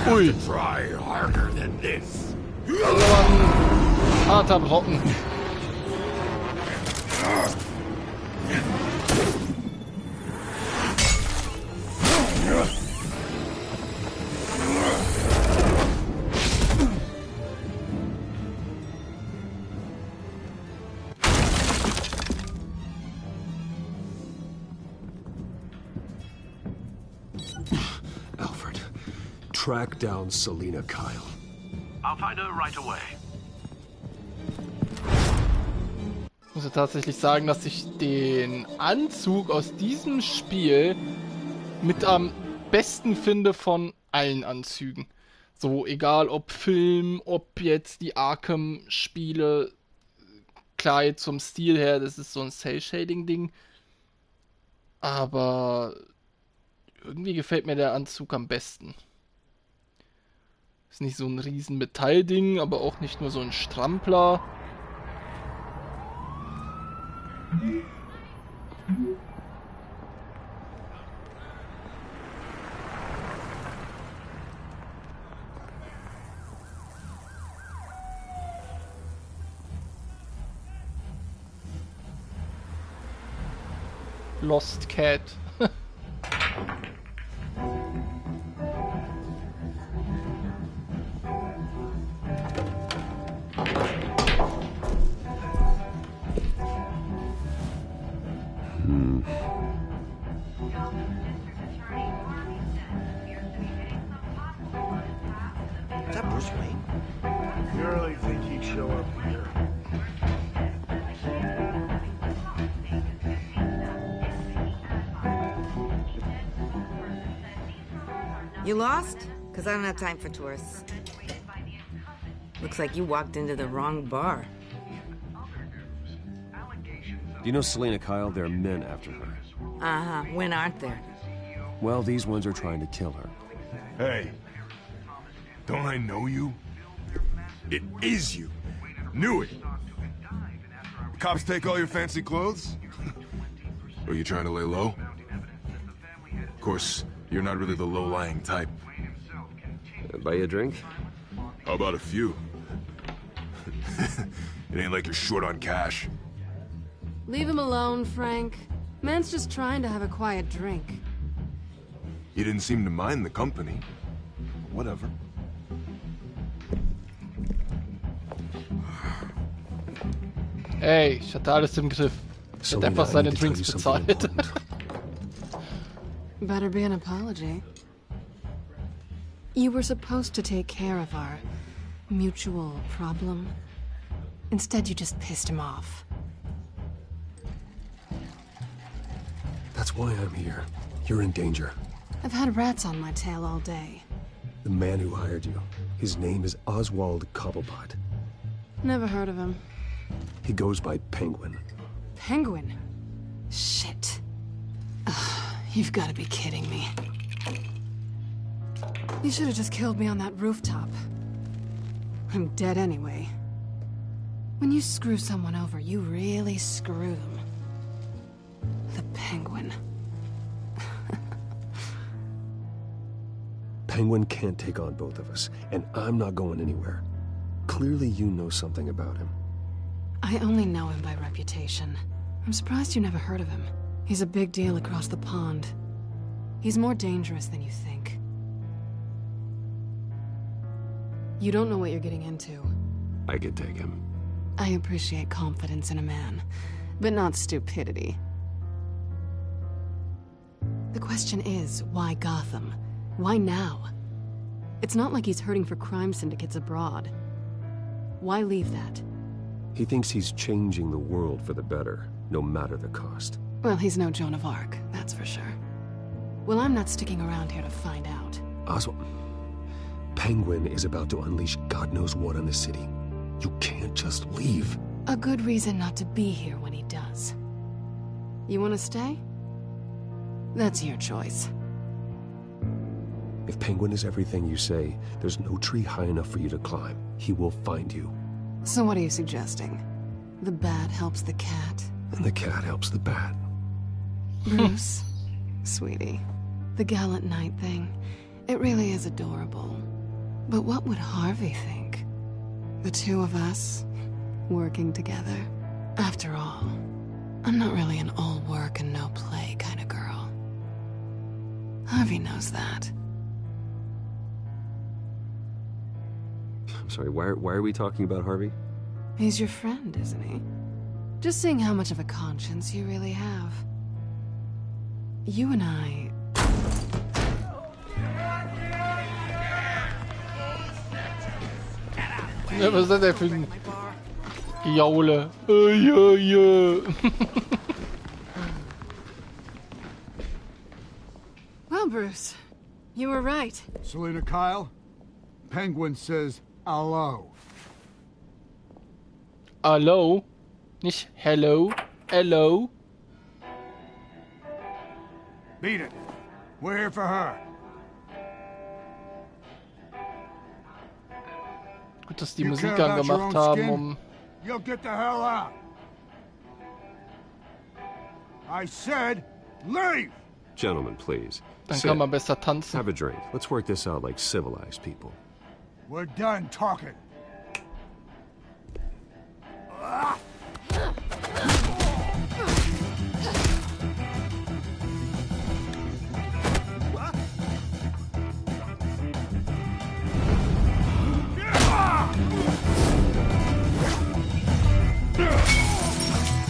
Speaker 1: Ui.
Speaker 9: Try harder than this.
Speaker 1: Das ist aber ein harter Brocken.
Speaker 7: Alfred, track down Selina Kyle.
Speaker 8: I'll find her right away.
Speaker 1: Ich muss ja tatsächlich sagen, dass ich den Anzug aus diesem Spiel mit am besten finde von allen Anzügen. So, egal ob Film, ob jetzt die Arkham-Spiele. Klar, jetzt zum Stil her, das ist so ein Cell-Shading-Ding. Aber irgendwie gefällt mir der Anzug am besten. Ist nicht so ein riesen Metallding, aber auch nicht nur so ein Strampler. Lost Cat.
Speaker 14: Is that Bruce Wayne?
Speaker 15: You really think he'd show up here?
Speaker 16: You lost? Because I don't have time for tourists. Looks like you walked into the wrong bar.
Speaker 7: Do you know Selina Kyle? There are men after her.
Speaker 16: Uh-huh. When aren't there?
Speaker 7: Well, these ones are trying to kill her.
Speaker 15: Hey, don't I know you? It is you. Knew it. The cops take all your fancy clothes? Are you trying to lay low? Of course, you're not really the low-lying type.
Speaker 7: Buy you a drink?
Speaker 15: How about a few? It ain't like you're short on cash.
Speaker 17: Leave him alone, Frank. Man's just trying to have a quiet drink.
Speaker 15: You didn't seem to mind the company. Whatever.
Speaker 1: Ey, ich hatte alles im Griff. Ich hätte einfach seine Drinks bezahlt.
Speaker 17: Better be an apology. You were supposed to take care of our mutual problem. Instead, you just pissed him off.
Speaker 7: That's why I'm here. You're in danger.
Speaker 17: I've had rats on my tail all day.
Speaker 7: The man who hired you, his name is Oswald Cobblepot.
Speaker 17: Never heard of him.
Speaker 7: He goes by Penguin.
Speaker 17: Penguin? Shit. Ugh, you've got to be kidding me. You should have just killed me on that rooftop. I'm dead anyway. When you screw someone over, you really screw them. The Penguin.
Speaker 7: Penguin can't take on both of us, and I'm not going anywhere. Clearly you know something about him.
Speaker 17: I only know him by reputation. I'm surprised you never heard of him. He's a big deal across the pond. He's more dangerous than you think. You don't know what you're getting into.
Speaker 7: I could take him.
Speaker 17: I appreciate confidence in a man, but not stupidity. The question is, why Gotham? Why now? It's not like he's hurting for crime syndicates abroad. Why leave that?
Speaker 7: He thinks he's changing the world for the better, no matter the cost.
Speaker 17: Well, he's no Joan of Arc, that's for sure. Well, I'm not sticking around here to find out.
Speaker 7: Oswald, Penguin is about to unleash God knows what on the city. You can't just leave.
Speaker 17: A good reason not to be here when he does. You want to stay? That's your choice.
Speaker 7: If Penguin is everything you say, there's no tree high enough for you to climb. He will find you.
Speaker 17: So what are you suggesting? The bat helps the cat?
Speaker 7: And the cat helps the bat.
Speaker 17: Bruce, sweetie, the gallant knight thing, it really is adorable. But what would Harvey think? The two of us, working together? After all, I'm not really an all work and no play kind of girl. Harvey knows that.
Speaker 7: I'm sorry, why are we talking about Harvey?
Speaker 17: He's your friend, isn't he? Just seeing how much of a conscience you really have. You and I...
Speaker 1: Ja, was ist das denn für ein Gejaule? Ja.
Speaker 17: Well, Bruce, you were right.
Speaker 13: Selina Kyle, Penguin says hello.
Speaker 1: Hello? Nicht hello? Hello?
Speaker 13: Beat it. We're here for her.
Speaker 1: Gut, dass die Musik angemacht haben, um...
Speaker 13: You'll get the hell out. I said, leave!
Speaker 7: Gentlemen, please.
Speaker 1: Dann kann man besser tanzen.
Speaker 7: Have a drink. Let's work this out like civilized people.
Speaker 13: We're done talking.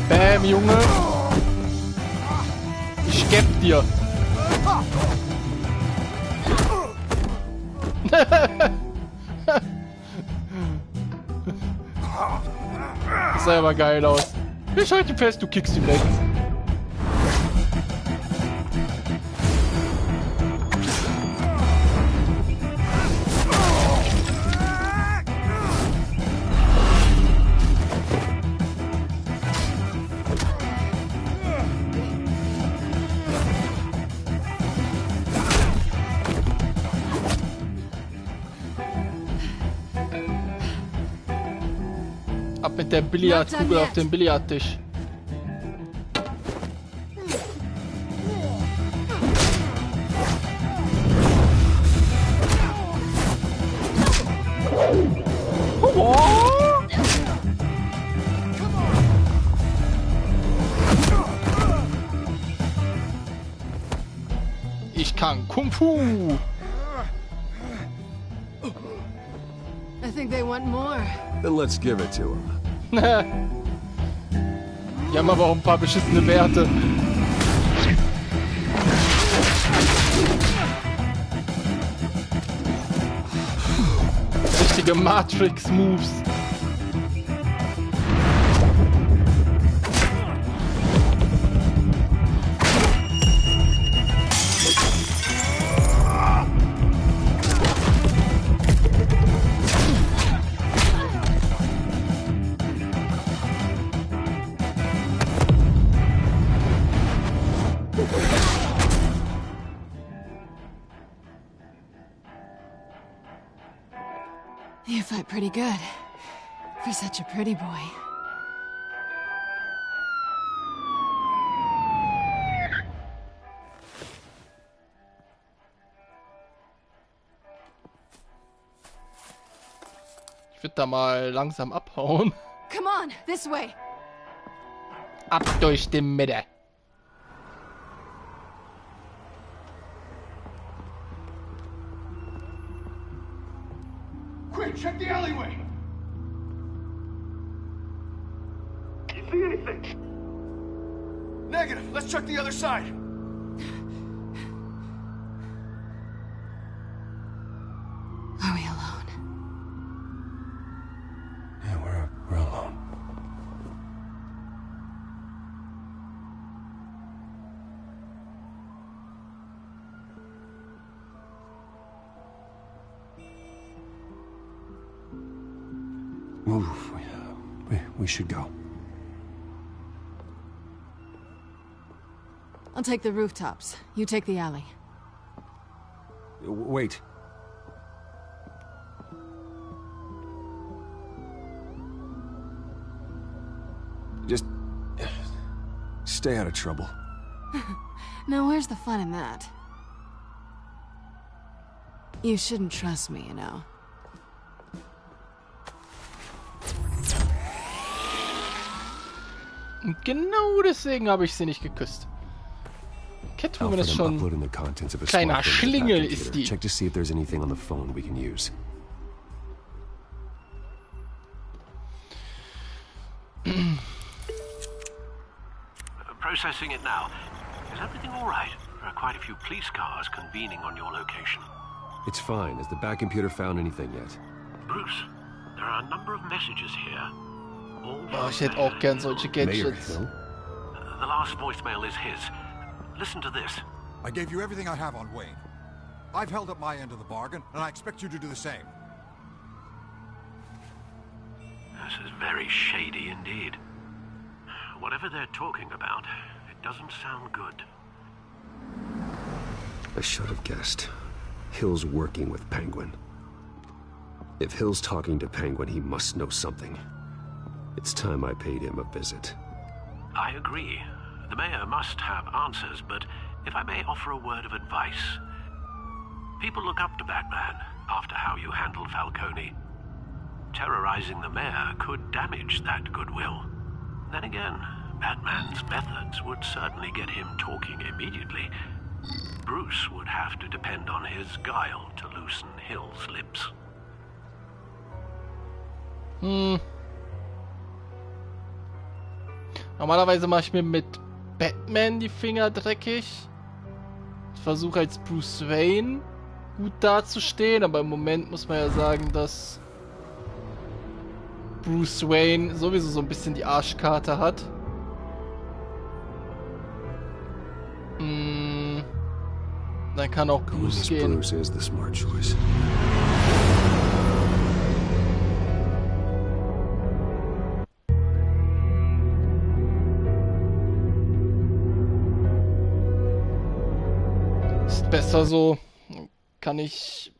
Speaker 1: Bam, Junge! Ich geb dir! Das sah aber geil aus. Ich halte fest, du kickst ihn weg. Ab mit der Billardkugel auf den Billardtisch. Ich kann Kung Fu.
Speaker 17: I think they want more.
Speaker 7: Then let's give it to him.
Speaker 1: Die haben aber auch ein paar beschissene Werte. Richtige Matrix-Moves.
Speaker 17: fight pretty good. For such a pretty boy.
Speaker 1: Ich würde da mal langsam abhauen.
Speaker 17: Come on, this way.
Speaker 1: Ab durch die Mitte.
Speaker 13: Quick, check the alleyway!
Speaker 11: You see anything?
Speaker 13: Negative. Let's check the other side.
Speaker 17: Are we alone?
Speaker 7: Yeah, we're alone. Oof, we should go.
Speaker 17: I'll take the rooftops. You take the alley.
Speaker 7: Wait. Just stay out of trouble.
Speaker 17: Now, where's the fun in that? You shouldn't trust me, you know.
Speaker 1: Und genau deswegen habe ich sie nicht geküsst. Catwoman ist schon kleiner Schlingel, ist die.
Speaker 7: Check to see if there's anything on the phone we can use.
Speaker 8: Processing it now. Is everything all right? There are quite a few police cars convening on your location.
Speaker 7: It's fine. Has the back computer found anything yet?
Speaker 8: Bruce, there are a number of messages here.
Speaker 1: Oh, ich hätte auch gern solche Gadgets.
Speaker 8: The last voicemail is his. Listen to this.
Speaker 18: I gave you everything I have on Wayne. I've held up my end of the bargain, and I expect you to do the same.
Speaker 8: This is very shady indeed. Whatever they're talking about, it doesn't sound good.
Speaker 7: I should have guessed. Hill's working with Penguin. If Hill's talking to Penguin, he must know something. It's time I paid him a visit.
Speaker 8: I agree. The mayor must have answers, but if I may offer a word of advice. People look up to Batman after how you handled Falcone. Terrorizing the mayor could damage that goodwill. Then again, Batman's methods would certainly get him talking immediately. Bruce would have to depend on his guile to loosen Hill's lips.
Speaker 1: Normalerweise mache ich mir mit Batman die Finger dreckig. Ich versuche als Bruce Wayne gut dazustehen, aber im Moment muss man ja sagen, dass Bruce Wayne sowieso so ein bisschen die Arschkarte hat. Dann kann auch Bruce gehen.
Speaker 7: Bruce is the smart choice.
Speaker 1: Ist besser so. Kann ich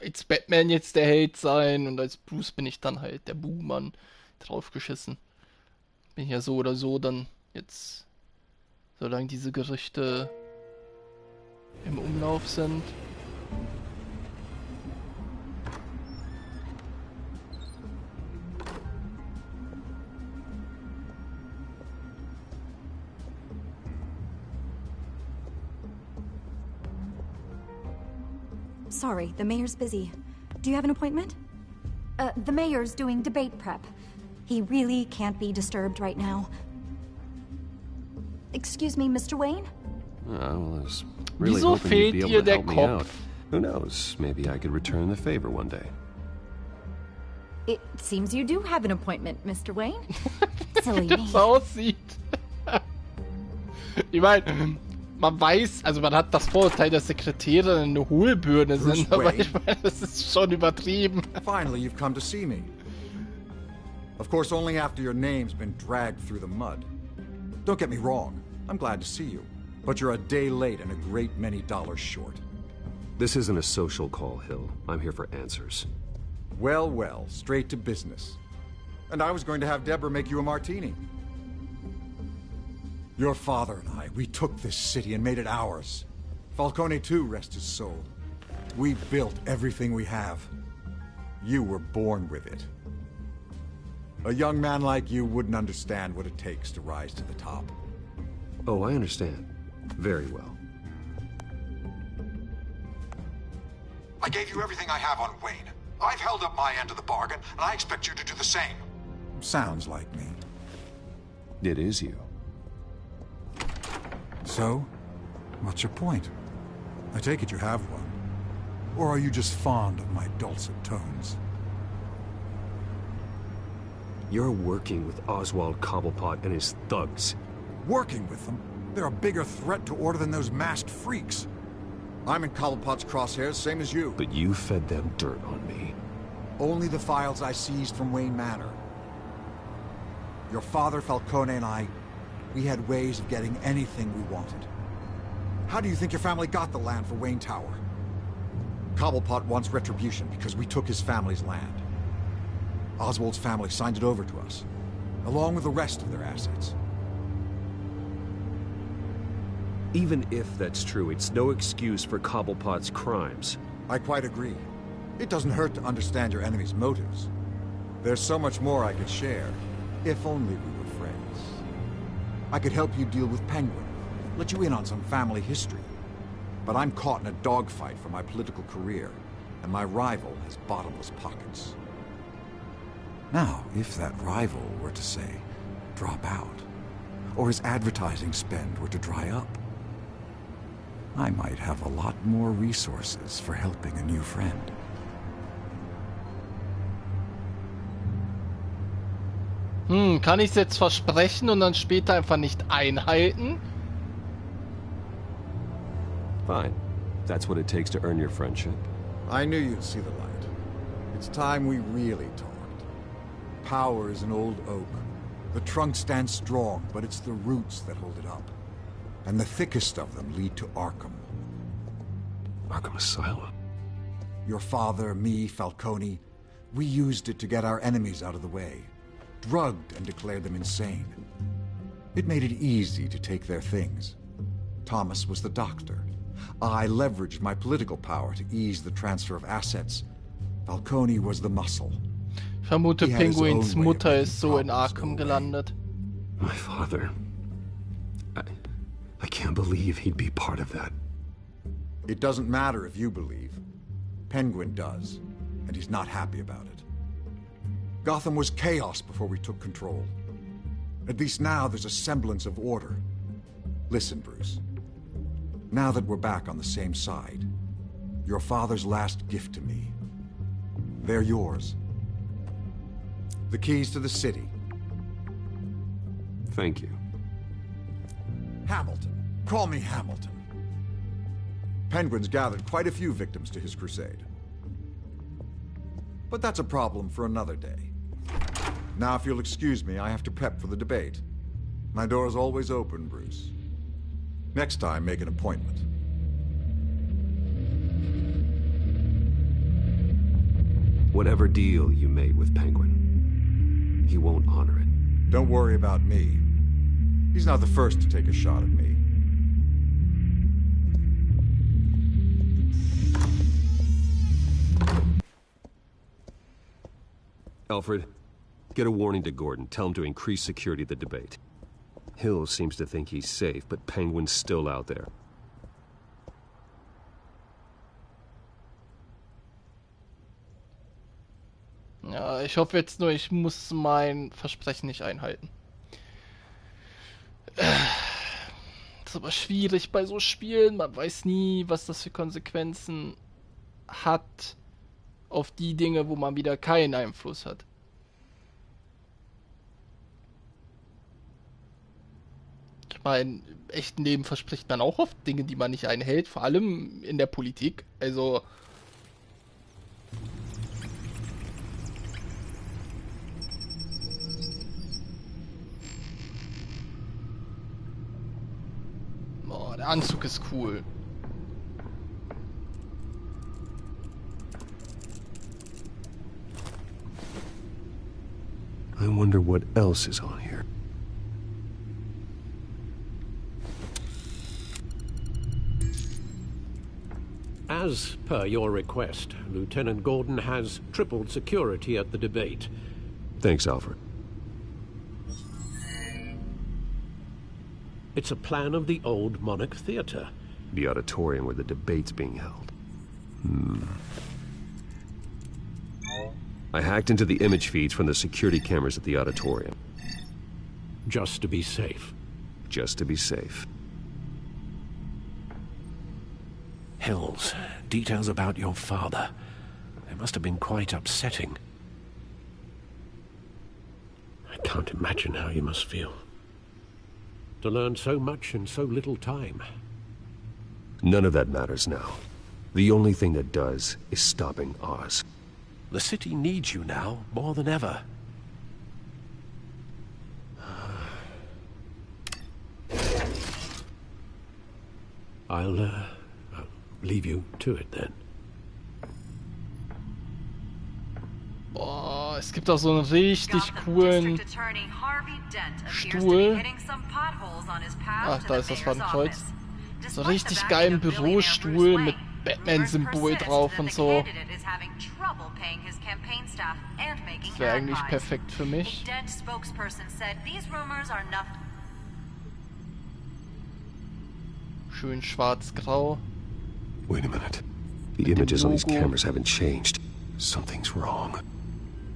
Speaker 1: als Batman jetzt der Held sein und als Bruce bin ich dann halt der Buhmann. Draufgeschissen. Bin ja so oder so dann jetzt, solange diese Gerüchte im Umlauf sind.
Speaker 19: Sorry, the mayor's busy. Do you have an appointment? The mayor's doing debate prep. He really can't be disturbed right now. Excuse me, Mr. Wayne?
Speaker 7: I was really hoping you'd be able to help me out. Who knows? Maybe I could return the favor one day.
Speaker 19: It seems you do have an appointment, Mr. Wayne. Silly
Speaker 1: Wie das aussieht. Ich meine, man weiß, also man hat das Vorurteil, dass Sekretäre eine Hohlbirne sind, aber ich meine, das ist schon übertrieben.
Speaker 18: Finally, you've come to see me. Of course, only after your name's been dragged through the mud. Don't get me wrong, I'm glad to see you. But you're a day late and a great many dollars short.
Speaker 7: This isn't a social call, Hill. I'm here for answers.
Speaker 18: Well, well, straight to business. And I was going to have Deborah make you a martini. Your father and I, we took this city and made it ours. Falcone too, rest his soul. We built everything we have. You were born with it. A young man like you wouldn't understand what it takes to rise to the top.
Speaker 7: Oh, I understand. Very well.
Speaker 18: I gave you everything I have on Wayne. I've held up my end of the bargain, and I expect you to do the same. Sounds like me.
Speaker 7: It is you.
Speaker 18: So, what's your point? I take it you have one. Or are you just fond of my dulcet tones?
Speaker 7: You're working with Oswald Cobblepot and his thugs.
Speaker 18: Working with them? They're a bigger threat to order than those masked freaks. I'm in Cobblepot's crosshairs, same as you.
Speaker 7: But you fed them dirt on me.
Speaker 18: Only the files I seized from Wayne Manor. Your father, Falcone, and I, we had ways of getting anything we wanted. How do you think your family got the land for Wayne Tower? Cobblepot wants retribution because we took his family's land. Oswald's family signed it over to us, along with the rest of their assets.
Speaker 7: Even if that's true, it's no excuse for Cobblepot's crimes.
Speaker 18: I quite agree. It doesn't hurt to understand your enemy's motives. There's so much more I could share, if only we were friends. I could help you deal with Penguin, let you in on some family history. But I'm caught in a dogfight for my political career, and my rival has bottomless pockets. Now, if that rival were to say, drop out, or his advertising spend were to dry up, I might have a lot more resources for helping a new friend.
Speaker 1: Kann ich es jetzt versprechen und dann später einfach nicht einhalten?
Speaker 7: Fine. That's what it takes to earn your friendship.
Speaker 18: I knew you'd see the light. It's time we really talked. Power is an old oak. The trunk stands strong, but it's the roots that hold it up. And the thickest of them lead to Arkham.
Speaker 7: Arkham Asylum?
Speaker 18: Your father, me, Falcone, we used it to get our enemies out of the way. Drugged and declared them insane. It made it easy to take their things. Thomas was the doctor. I leveraged my political power to ease the transfer of assets. Falcone was the muscle.
Speaker 1: Ich vermute, Penguins Mutter ist so in Arkham gelandet.
Speaker 7: My father. I can't believe he'd be part of that.
Speaker 18: It doesn't matter if you believe. Penguin does, and he's not happy about it. Gotham was chaos before we took control. At least now there's a semblance of order. Listen, Bruce. Now that we're back on the same side, your father's last gift to me, they're yours. The keys to the city.
Speaker 7: Thank you.
Speaker 18: Hamilton. Call me Hamilton. Penguin's gathered quite a few victims to his crusade. But that's a problem for another day. Now, if you'll excuse me, I have to prep for the debate. My door is always open, Bruce. Next time, make an appointment.
Speaker 7: Whatever deal you made with Penguin, he won't honor it.
Speaker 18: Don't worry about me. He's not the first to take a shot at me.
Speaker 7: Alfred, get a warning to Gordon. Tell him to increase security at the debate. Hill seems to think he's safe, but Penguin's still out there.
Speaker 1: Ja, ich hoffe jetzt nur, ich muss mein Versprechen nicht einhalten. Das ist aber schwierig bei so Spielen. Man weiß nie, was das für Konsequenzen hat auf die Dinge, wo man wieder keinen Einfluss hat. Ich meine, im echten Leben verspricht man auch oft Dinge, die man nicht einhält, vor allem in der Politik. Also oh, der Anzug ist cool.
Speaker 7: I wonder what else is on here.
Speaker 8: As per your request, Lieutenant Gordon has tripled security at the debate.
Speaker 7: Thanks, Alfred.
Speaker 8: It's a plan of the old Monarch Theater.
Speaker 7: The auditorium where the debate's being held. I hacked into the image feeds from the security cameras at the auditorium.
Speaker 8: Just to be safe.
Speaker 7: Just to be safe.
Speaker 8: Hills, details about your father. They must have been quite upsetting. I can't imagine how you must feel. To learn so much in so little time.
Speaker 7: None of that matters now. The only thing that does is stopping Oz.
Speaker 8: The city needs you now, more than ever. I'll leave you to it then.
Speaker 1: Boah, es gibt auch so einen richtig coolen Stuhl. Ach, da ist das Fadenkreuz. So einen richtig geilen Bürostuhl mit Batman-Symbol drauf und so. Das wäre eigentlich perfekt für mich. Schön schwarz-grau.
Speaker 7: Wait a minute. The images on these cameras haven't changed. Something's wrong.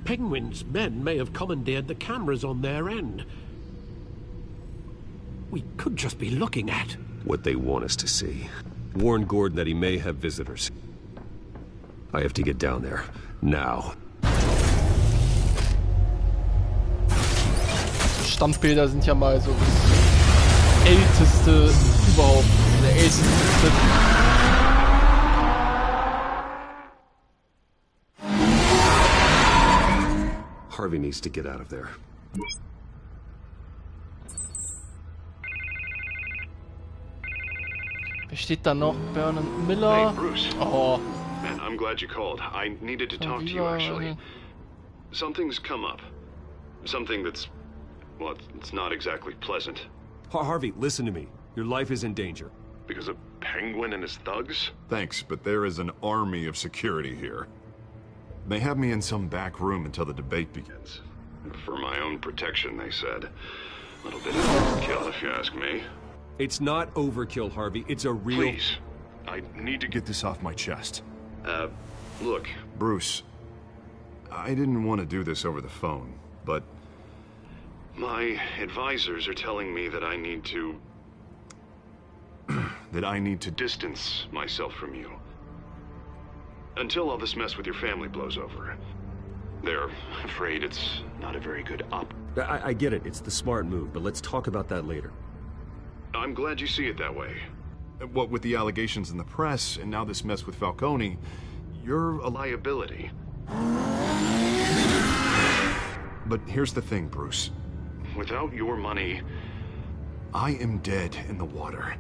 Speaker 8: Penguin's men may have commandeered the cameras on their end. We could just be looking at
Speaker 7: what they want us to see. Warn Gordon that he may have visitors. I have to get down there. Now.
Speaker 1: Standbilder sind ja mal so das älteste überhaupt. Der älteste Begriff.
Speaker 7: Harvey needs to get out of there.
Speaker 1: Wer steht da noch? Vernon Miller.
Speaker 3: Hey, Bruce.
Speaker 1: Oh.
Speaker 3: Man, I'm glad you called. I needed to talk to you, actually. Something's come up. Something that's... well, it's not exactly pleasant.
Speaker 7: Harvey, listen to me. Your life is in danger.
Speaker 3: Because of Penguin and his thugs? Thanks, but there is an army of security here. They have me in some back room until the debate begins. For my own protection, they said. A little bit of overkill, if you ask me.
Speaker 7: It's not overkill, Harvey. It's a real...
Speaker 3: Please. I need to get this off my chest. Look, Bruce. I didn't want to do this over the phone, but... my advisors are telling me that I need to... that I need to distance myself from you. Until all this mess with your family blows over. They're afraid it's not a very good op...
Speaker 7: I get it. It's the smart move, but let's talk about that later.
Speaker 3: I'm glad you see it that way. What with the allegations in the press, and now this mess with Falcone, you're a liability. But here's the thing, Bruce. Without your money, I am dead in the water.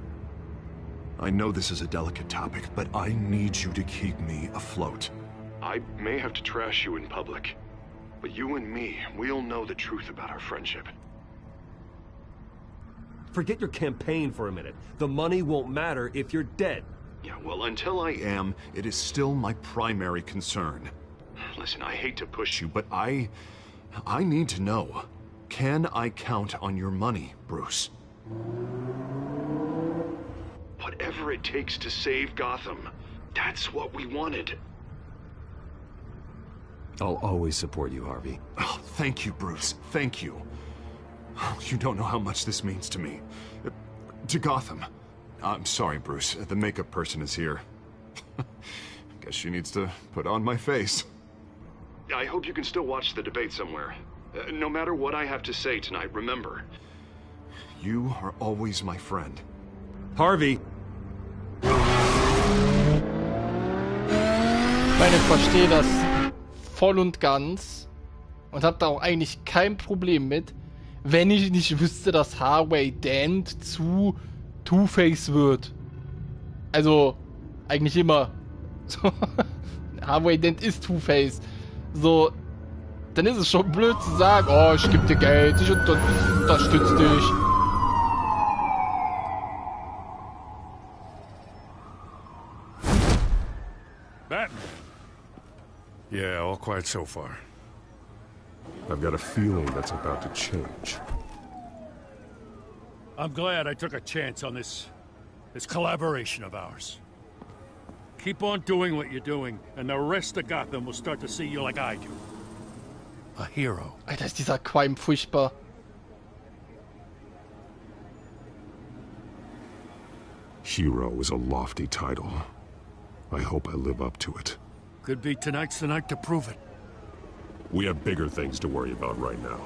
Speaker 3: I know this is a delicate topic, but I need you to keep me afloat. I may have to trash you in public, but you and me, we'll know the truth about our friendship.
Speaker 7: Forget your campaign for a minute. The money won't matter if you're dead.
Speaker 3: Yeah, well, until I am, it is still my primary concern. Listen, I hate to push you, but I need to know. Can I count on your money, Bruce? Whatever it takes to save Gotham, that's what we wanted.
Speaker 7: I'll always support you, Harvey.
Speaker 3: Oh, thank you, Bruce. Thank you. You don't know how much this means to me. To Gotham. I'm sorry, Bruce. The makeup person is here. Guess she needs to put on my face. I hope you can still watch the debate somewhere. No matter what I have to say tonight, remember. You are always my friend.
Speaker 7: Harvey!
Speaker 1: Ich meine, ich verstehe das voll und ganz und habe da auch eigentlich kein Problem mit, wenn ich nicht wüsste, dass Harvey Dent zu Two-Face wird. Also, eigentlich immer. So, Harvey Dent ist Two-Face. So, dann ist es schon blöd zu sagen, oh, ich geb dir Geld, ich unterstütze dich.
Speaker 5: Batman. Yeah, all quiet so far.
Speaker 7: I've got a feeling that's about to change.
Speaker 5: I'm glad I took a chance on this collaboration of ours. Keep on doing what you're doing, and the rest of Gotham will start to see you like I do. A hero.
Speaker 1: Alter, ist dieser Qualm furchtbar.
Speaker 7: Hero is a lofty title. I hope I live up to it.
Speaker 5: Could be tonight's the night to prove it.
Speaker 7: We have bigger things to worry about right now.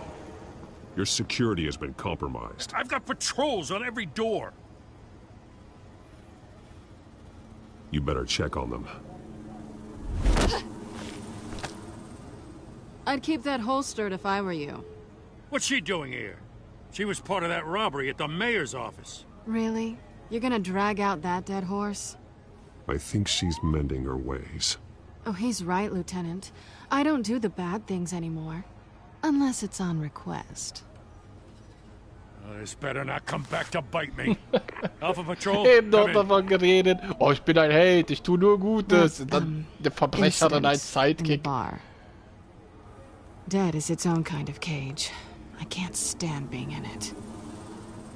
Speaker 7: Your security has been compromised.
Speaker 5: I've got patrols on every door.
Speaker 7: You better check on them.
Speaker 17: I'd keep that holstered if I were you.
Speaker 5: What's she doing here? She was part of that robbery at the mayor's office.
Speaker 17: Really? You're gonna drag out that dead horse?
Speaker 7: I think she's mending her ways.
Speaker 17: Oh, he's right, Lieutenant. I don't do the bad things anymore. Unless it's on request.
Speaker 5: This better not come back to bite me. Alpha Patrol,
Speaker 1: Eben dort davon geredet. Oh, ich bin ein Held, ich tue nur Gutes. Und dann der Verbrecher dann als Sidekick.
Speaker 17: Bar. Dead is its own kind of cage. I can't stand being in it.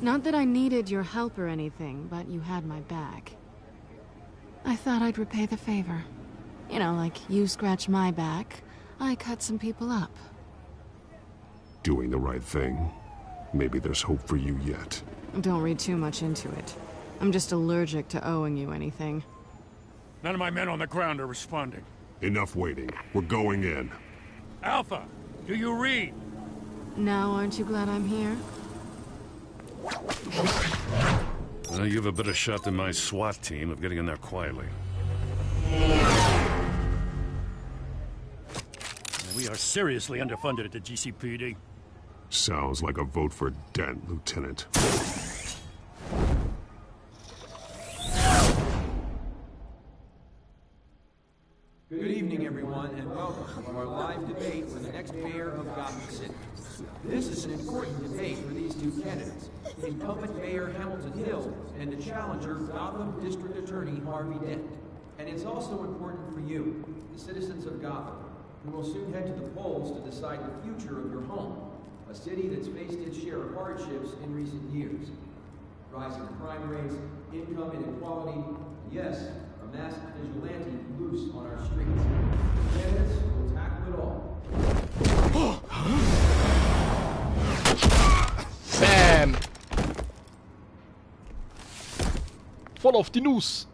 Speaker 17: Not that I needed your help or anything, but you had my back. I thought I'd repay the favor. You know, like you scratch my back, I cut some people up.
Speaker 7: Doing the right thing. Maybe there's hope for you yet.
Speaker 17: Don't read too much into it. I'm just allergic to owing you anything.
Speaker 5: None of my men on the ground are responding.
Speaker 7: Enough waiting. We're going in.
Speaker 5: Alpha, do you read?
Speaker 17: Now, aren't you glad I'm here?
Speaker 5: Well, you have a better shot than my SWAT team of getting in there quietly. We are seriously underfunded at the GCPD.
Speaker 7: Sounds like a vote for Dent, Lieutenant.
Speaker 20: Good evening, everyone, and welcome to our live debate for the next mayor of Gotham City. This is an important debate for these two candidates, incumbent Mayor Hamilton Hill and the challenger, Gotham District Attorney Harvey Dent. And it's also important for you, the citizens of Gotham, who will soon head to the polls to decide the future of your home, a city that's faced its share of hardships in recent years. Rising crime rates, income inequality, and yes, a masked vigilante loose on our streets. Candidates will tackle it all.
Speaker 1: Bam! Voll auf die Nuss!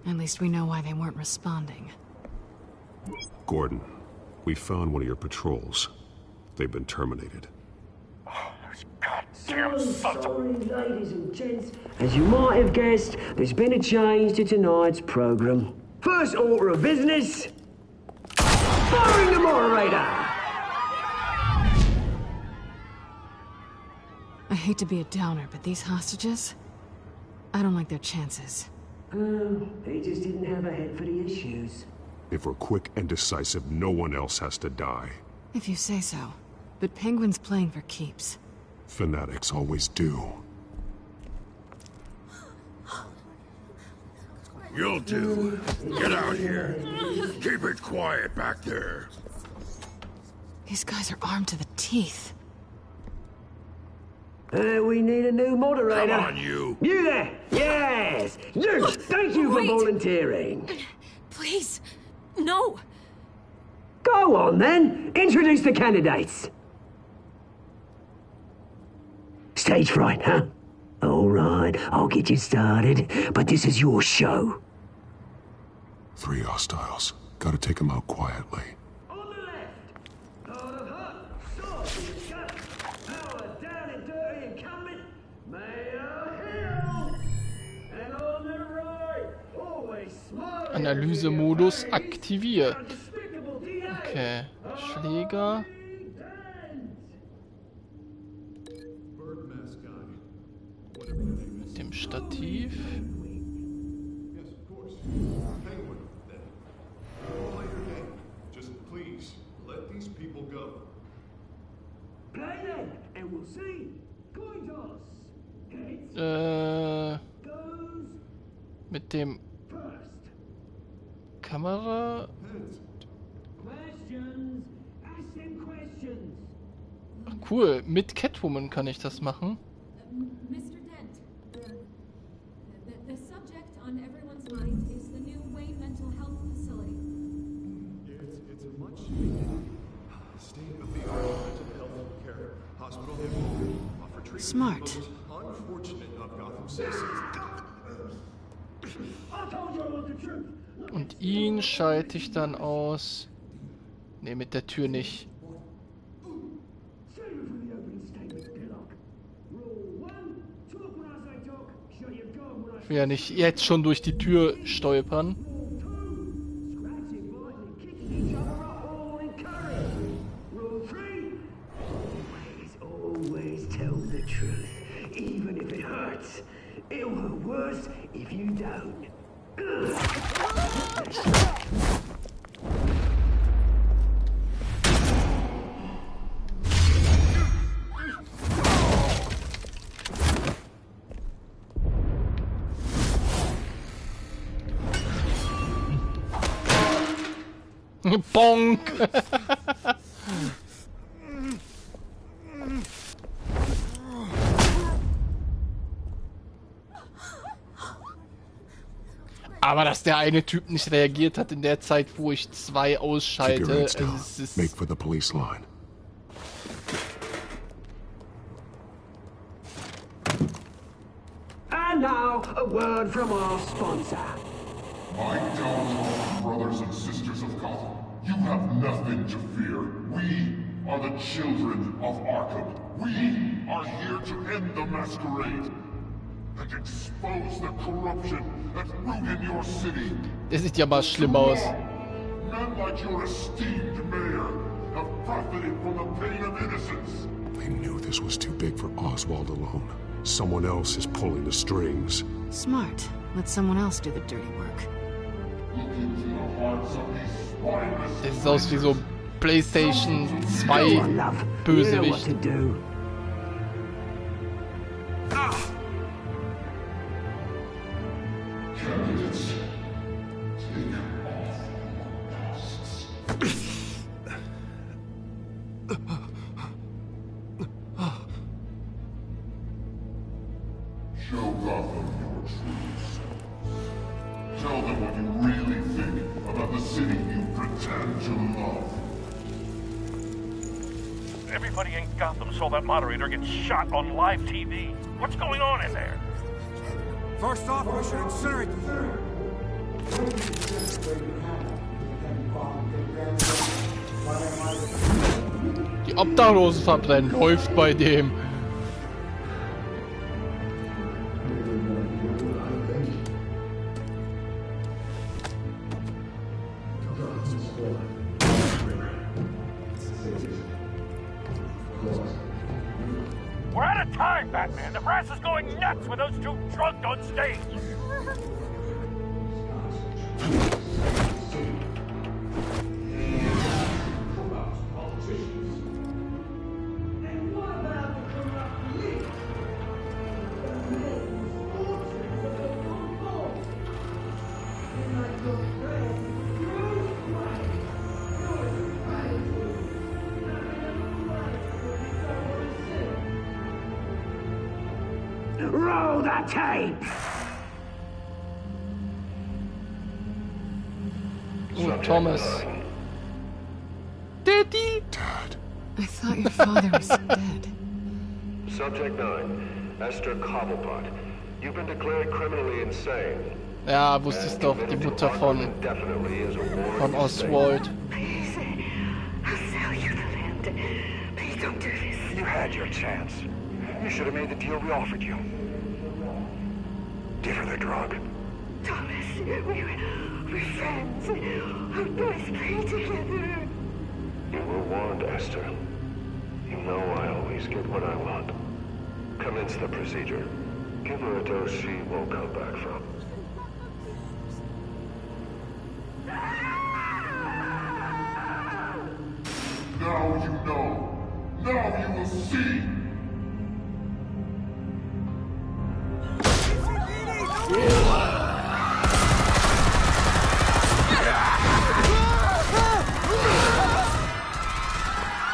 Speaker 17: At least we know why they weren't responding.
Speaker 7: Gordon, we found one of your patrols. They've been terminated.
Speaker 2: So sorry, ladies and gents. As you might have guessed, there's been a change to tonight's program. First order of business, firing the moderator.
Speaker 17: I hate to be a downer, but these hostages, I don't like their chances.
Speaker 2: Oh, he just didn't have a head for the issues.
Speaker 7: If we're quick and decisive, no one else has to die.
Speaker 17: If you say so. But Penguin's playing for keeps.
Speaker 7: Fanatics always do.
Speaker 9: You'll do. Get out here. Keep it quiet back there.
Speaker 17: These guys are armed to the teeth.
Speaker 2: We need a new moderator.
Speaker 9: Come on, you.
Speaker 2: You there! Yes! You! Thank you for volunteering.
Speaker 4: Please, no.
Speaker 2: Go on, then. Introduce the candidates. Stage fright, huh? All right, I'll get you started, but this is your show.
Speaker 7: 3 hostiles. Gotta take them out quietly.
Speaker 2: On the left, Lord of Hutt, sword to the gut, power down and dirty incumbent, Mayor Hill. And on the right, always smiling.
Speaker 1: Analysemodus aktiviert. Okay, Schläger. Stativ.
Speaker 3: Yes, of course. Penguin, then. Play your game. Just please, let these people go.
Speaker 2: Play then, and we'll see. Coin toss. Heads goes
Speaker 1: Mit dem
Speaker 2: first.
Speaker 1: Kamera.
Speaker 2: Questions. Ask them questions.
Speaker 1: Ach, cool, mit Catwoman kann ich das machen.
Speaker 4: Mr. Dent, the subject on everyone's mind is the new Wayne Mental Health Facility.
Speaker 3: It's a much state-of-the-art mental health care hospital. Offer treatment
Speaker 17: Smart.
Speaker 3: for the most unfortunate of Gotham citizens.
Speaker 2: I told you I want the truth.
Speaker 1: Und ihn schalte ich dann aus. Ne, mit der Tür nicht.
Speaker 2: Save it for the opening statement, Pillock. Rule 1, talk when I say talk, show your gun when I
Speaker 1: Ich will ja nicht jetzt schon durch die Tür stolpern.
Speaker 2: scratching, biting, kicking each other up, all encouraged. Rule 3, always tell the truth, even if it hurts. It'll hurt worse if you don't.
Speaker 1: Bonk! Aber dass der eine Typ nicht reagiert hat in der Zeit, wo ich 2
Speaker 3: Keep your
Speaker 1: ausschalte,
Speaker 3: heads down.
Speaker 1: es ist...
Speaker 3: Make for the police line.
Speaker 2: And now, a word from our sponsor.
Speaker 21: My downfall, brothers and sisters of Gotham, you have nothing to fear. We are the children of Arkham. We are here to end the masquerade and expose the corruption that ruined your city.
Speaker 1: Der sieht ja mal schlimm aus.
Speaker 21: Men like your esteemed mayor have profited from the pain of innocence.
Speaker 3: They knew this was too big for Oswald alone. Someone else is pulling the strings.
Speaker 17: Smart. Let someone else do the dirty work.
Speaker 21: Look into the hearts of these spineless...
Speaker 1: Der sieht aus wie so PlayStation 2
Speaker 2: You know what
Speaker 1: Bösewicht.
Speaker 2: to do.
Speaker 21: Candidates, take off your masks. Show Gotham your true selves. Tell them what you really think about the city you pretend to love.
Speaker 5: Everybody in Gotham saw that moderator get shot on live TV. What's going on in there?
Speaker 13: First off, we should incinerate the
Speaker 1: Die Obdachlosen verbrennen läuft bei dem.
Speaker 5: We're out of time, Batman. The brass is going nuts with those two drunk on stage.
Speaker 2: Roll the tape!
Speaker 1: Oh, Thomas. Daddy!
Speaker 3: Dad.
Speaker 17: I thought your father was dead.
Speaker 7: Subject 9, Esther Cobblepot. You've been declared criminally insane.
Speaker 1: Ja, wusste ich doch, die Mutter von Oswald.
Speaker 2: Please, I'll sell you the land. Please don't do this.
Speaker 22: You had your chance. You should have made the deal we offered you. Give her the drug.
Speaker 2: Thomas, we're friends. Our boys play together.
Speaker 7: You were warned, Esther. You know I always get what I want. Commence the procedure.
Speaker 22: Give her a dose she won't come back from.
Speaker 21: Now you know. Now you will see.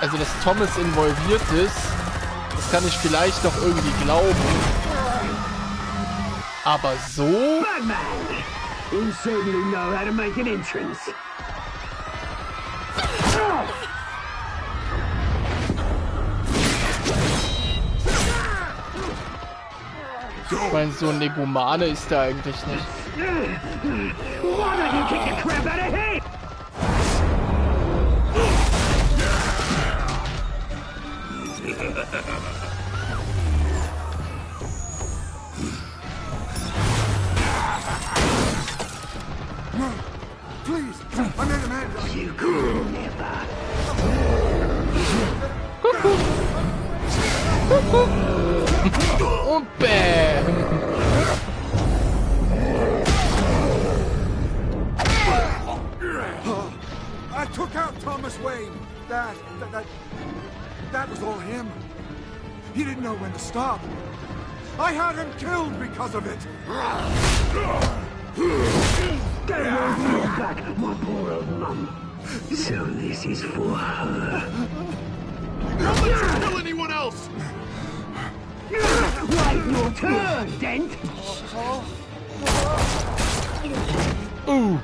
Speaker 1: Also, dass Thomas involviert ist, das kann ich vielleicht noch irgendwie glauben. Aber so?
Speaker 2: Batman! You certainly know how to make an entrance.
Speaker 1: Ich meine, so ein Negomane ist der eigentlich nicht.
Speaker 2: Why don't you kick the crap out of him?
Speaker 13: Please, I made a man.
Speaker 2: You could never.
Speaker 1: Und bam!
Speaker 13: I took out Thomas Wayne. That was all him. He didn't know when to stop. I had him killed because of it.
Speaker 2: Get your back, my poor old mum. So this is for her.
Speaker 21: Don't let you kill anyone else!
Speaker 2: Wait your turn, Dent!
Speaker 1: Ooh.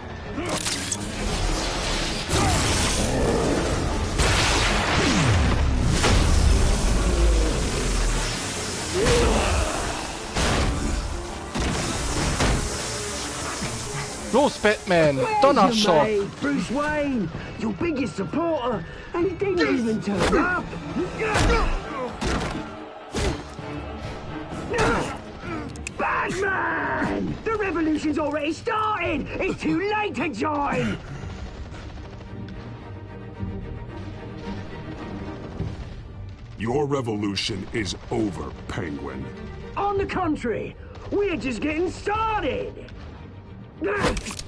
Speaker 1: Los, Batman! Donnerschock!
Speaker 2: Where's your mate, Bruce Wayne, your biggest supporter, and he didn't even turn up. Batman! The revolution's already started! It's too late to join!
Speaker 3: Your revolution is over, Penguin.
Speaker 2: On the contrary, we're just getting started!
Speaker 4: Damn it!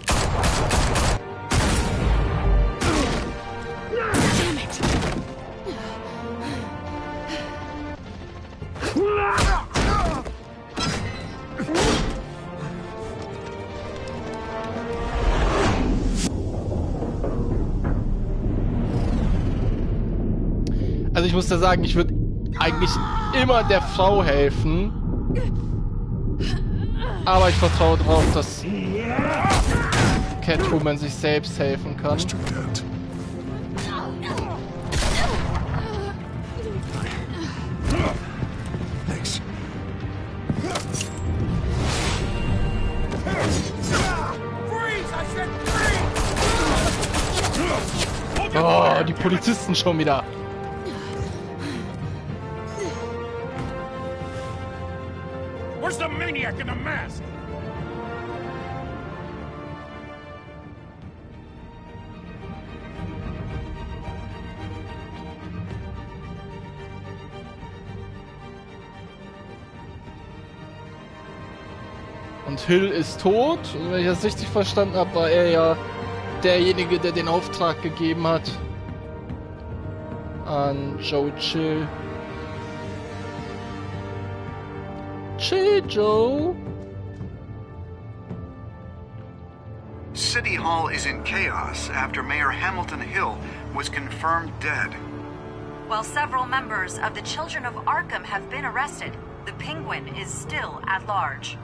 Speaker 1: Also ich muss da sagen, ich würde eigentlich immer der Frau helfen. Aber ich vertraue drauf, dass Catwoman sich selbst helfen kann.
Speaker 3: Thanks.
Speaker 1: Oh, die Polizisten schon wieder.
Speaker 5: Where's the maniac in the mask?
Speaker 1: Und Hill ist tot. Und wenn ich das richtig verstanden habe, war er ja derjenige, der den Auftrag gegeben hat an Joe Chill. Chill, Joe.
Speaker 6: City Hall is in chaos after Mayor Hamilton Hill was confirmed dead.
Speaker 10: While several members of the Children of Arkham have been arrested, the Penguin is still at large.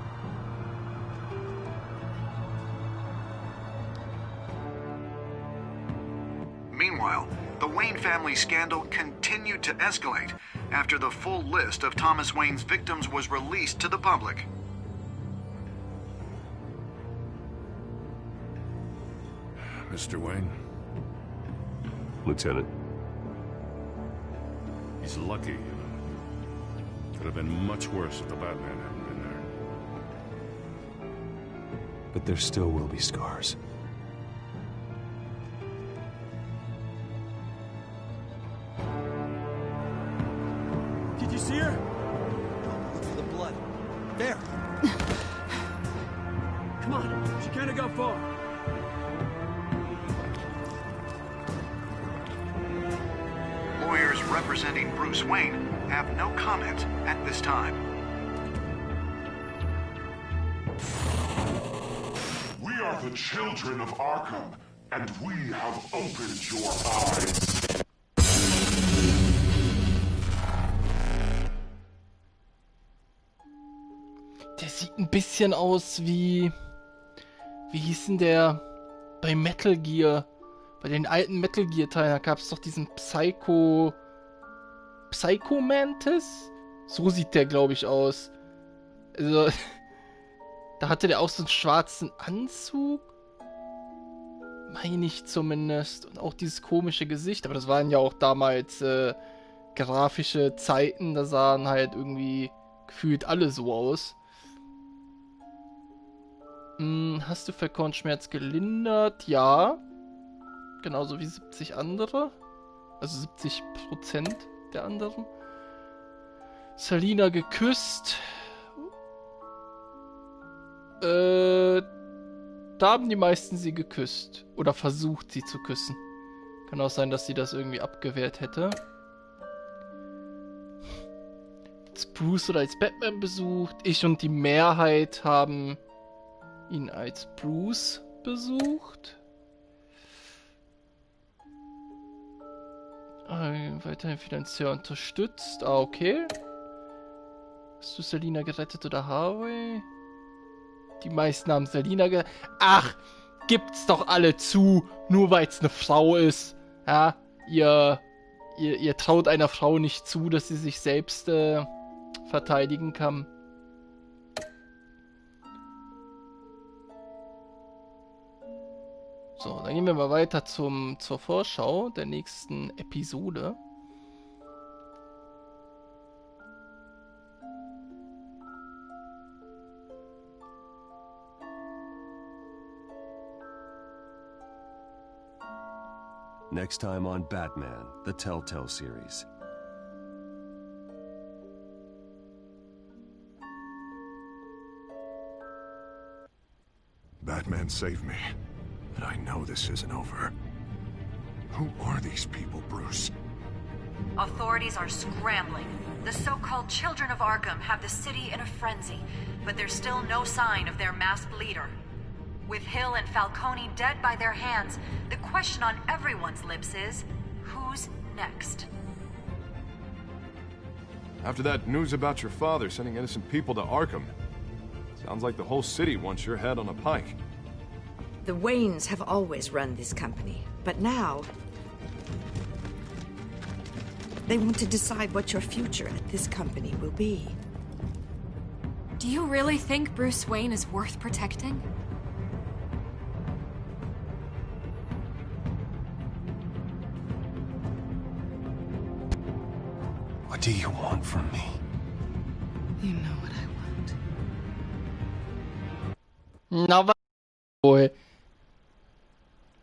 Speaker 6: Meanwhile, the Wayne family scandal continued to escalate after the full list of Thomas Wayne's victims was released to the public.
Speaker 5: Mr. Wayne?
Speaker 7: Lieutenant.
Speaker 5: He's lucky, you know. Could have been much worse if the Batman hadn't been there.
Speaker 7: But there still will be scars.
Speaker 20: Did you see her? Look for the blood. There!
Speaker 2: Come on, she can't have got far.
Speaker 6: Lawyers representing Bruce Wayne have no comment at this time.
Speaker 21: We are the children of Arkham, and we have opened your eyes.
Speaker 1: Der sieht ein bisschen aus wie... Wie hieß denn der? Bei Metal Gear. Bei den alten Metal Gear Teilen, da gab es doch diesen Psycho-Mantis? So sieht der, glaube ich, aus. Also... Da hatte der auch so einen schwarzen Anzug. Meine ich zumindest. Und auch dieses komische Gesicht. Aber das waren ja auch damals grafische Zeiten. Da sahen halt irgendwie gefühlt alle so aus. Hast du Verkornschmerz gelindert? Ja. Genauso wie 70 andere. Also 70% der anderen. Selina geküsst. Da haben die meisten sie geküsst. Oder versucht, sie zu küssen. Kann auch sein, dass sie das irgendwie abgewehrt hätte. Als Bruce oder als Batman besucht. Ich und die Mehrheit haben ihn als Bruce besucht. Weiterhin finanziell unterstützt. Ah, okay. Hast du Selina gerettet oder Harvey? Die meisten haben Selina gerettet. Ach, gibt's doch alle zu, nur weil es eine Frau ist. Ja, ihr traut einer Frau nicht zu, dass sie sich selbst verteidigen kann. So, dann gehen wir mal weiter zur Vorschau der nächsten Episode.
Speaker 7: Next time on Batman, the Telltale series.
Speaker 3: Batman saved me, but I know this isn't over. Who are these people, Bruce?
Speaker 10: Authorities are scrambling. The so-called Children of Arkham have the city in a frenzy, but there's still no sign of their masked leader. With Hill and Falcone dead by their hands, the question on everyone's lips is, who's next?
Speaker 15: After that news about your father sending innocent people to Arkham, sounds like the whole city wants your head on a pike.
Speaker 16: The Waynes have always run this company, but now they want to decide what your future at this company will be.
Speaker 4: Do you really think Bruce Wayne is worth protecting?
Speaker 7: What do you want from me?
Speaker 17: You know what I want.
Speaker 1: Na, boy.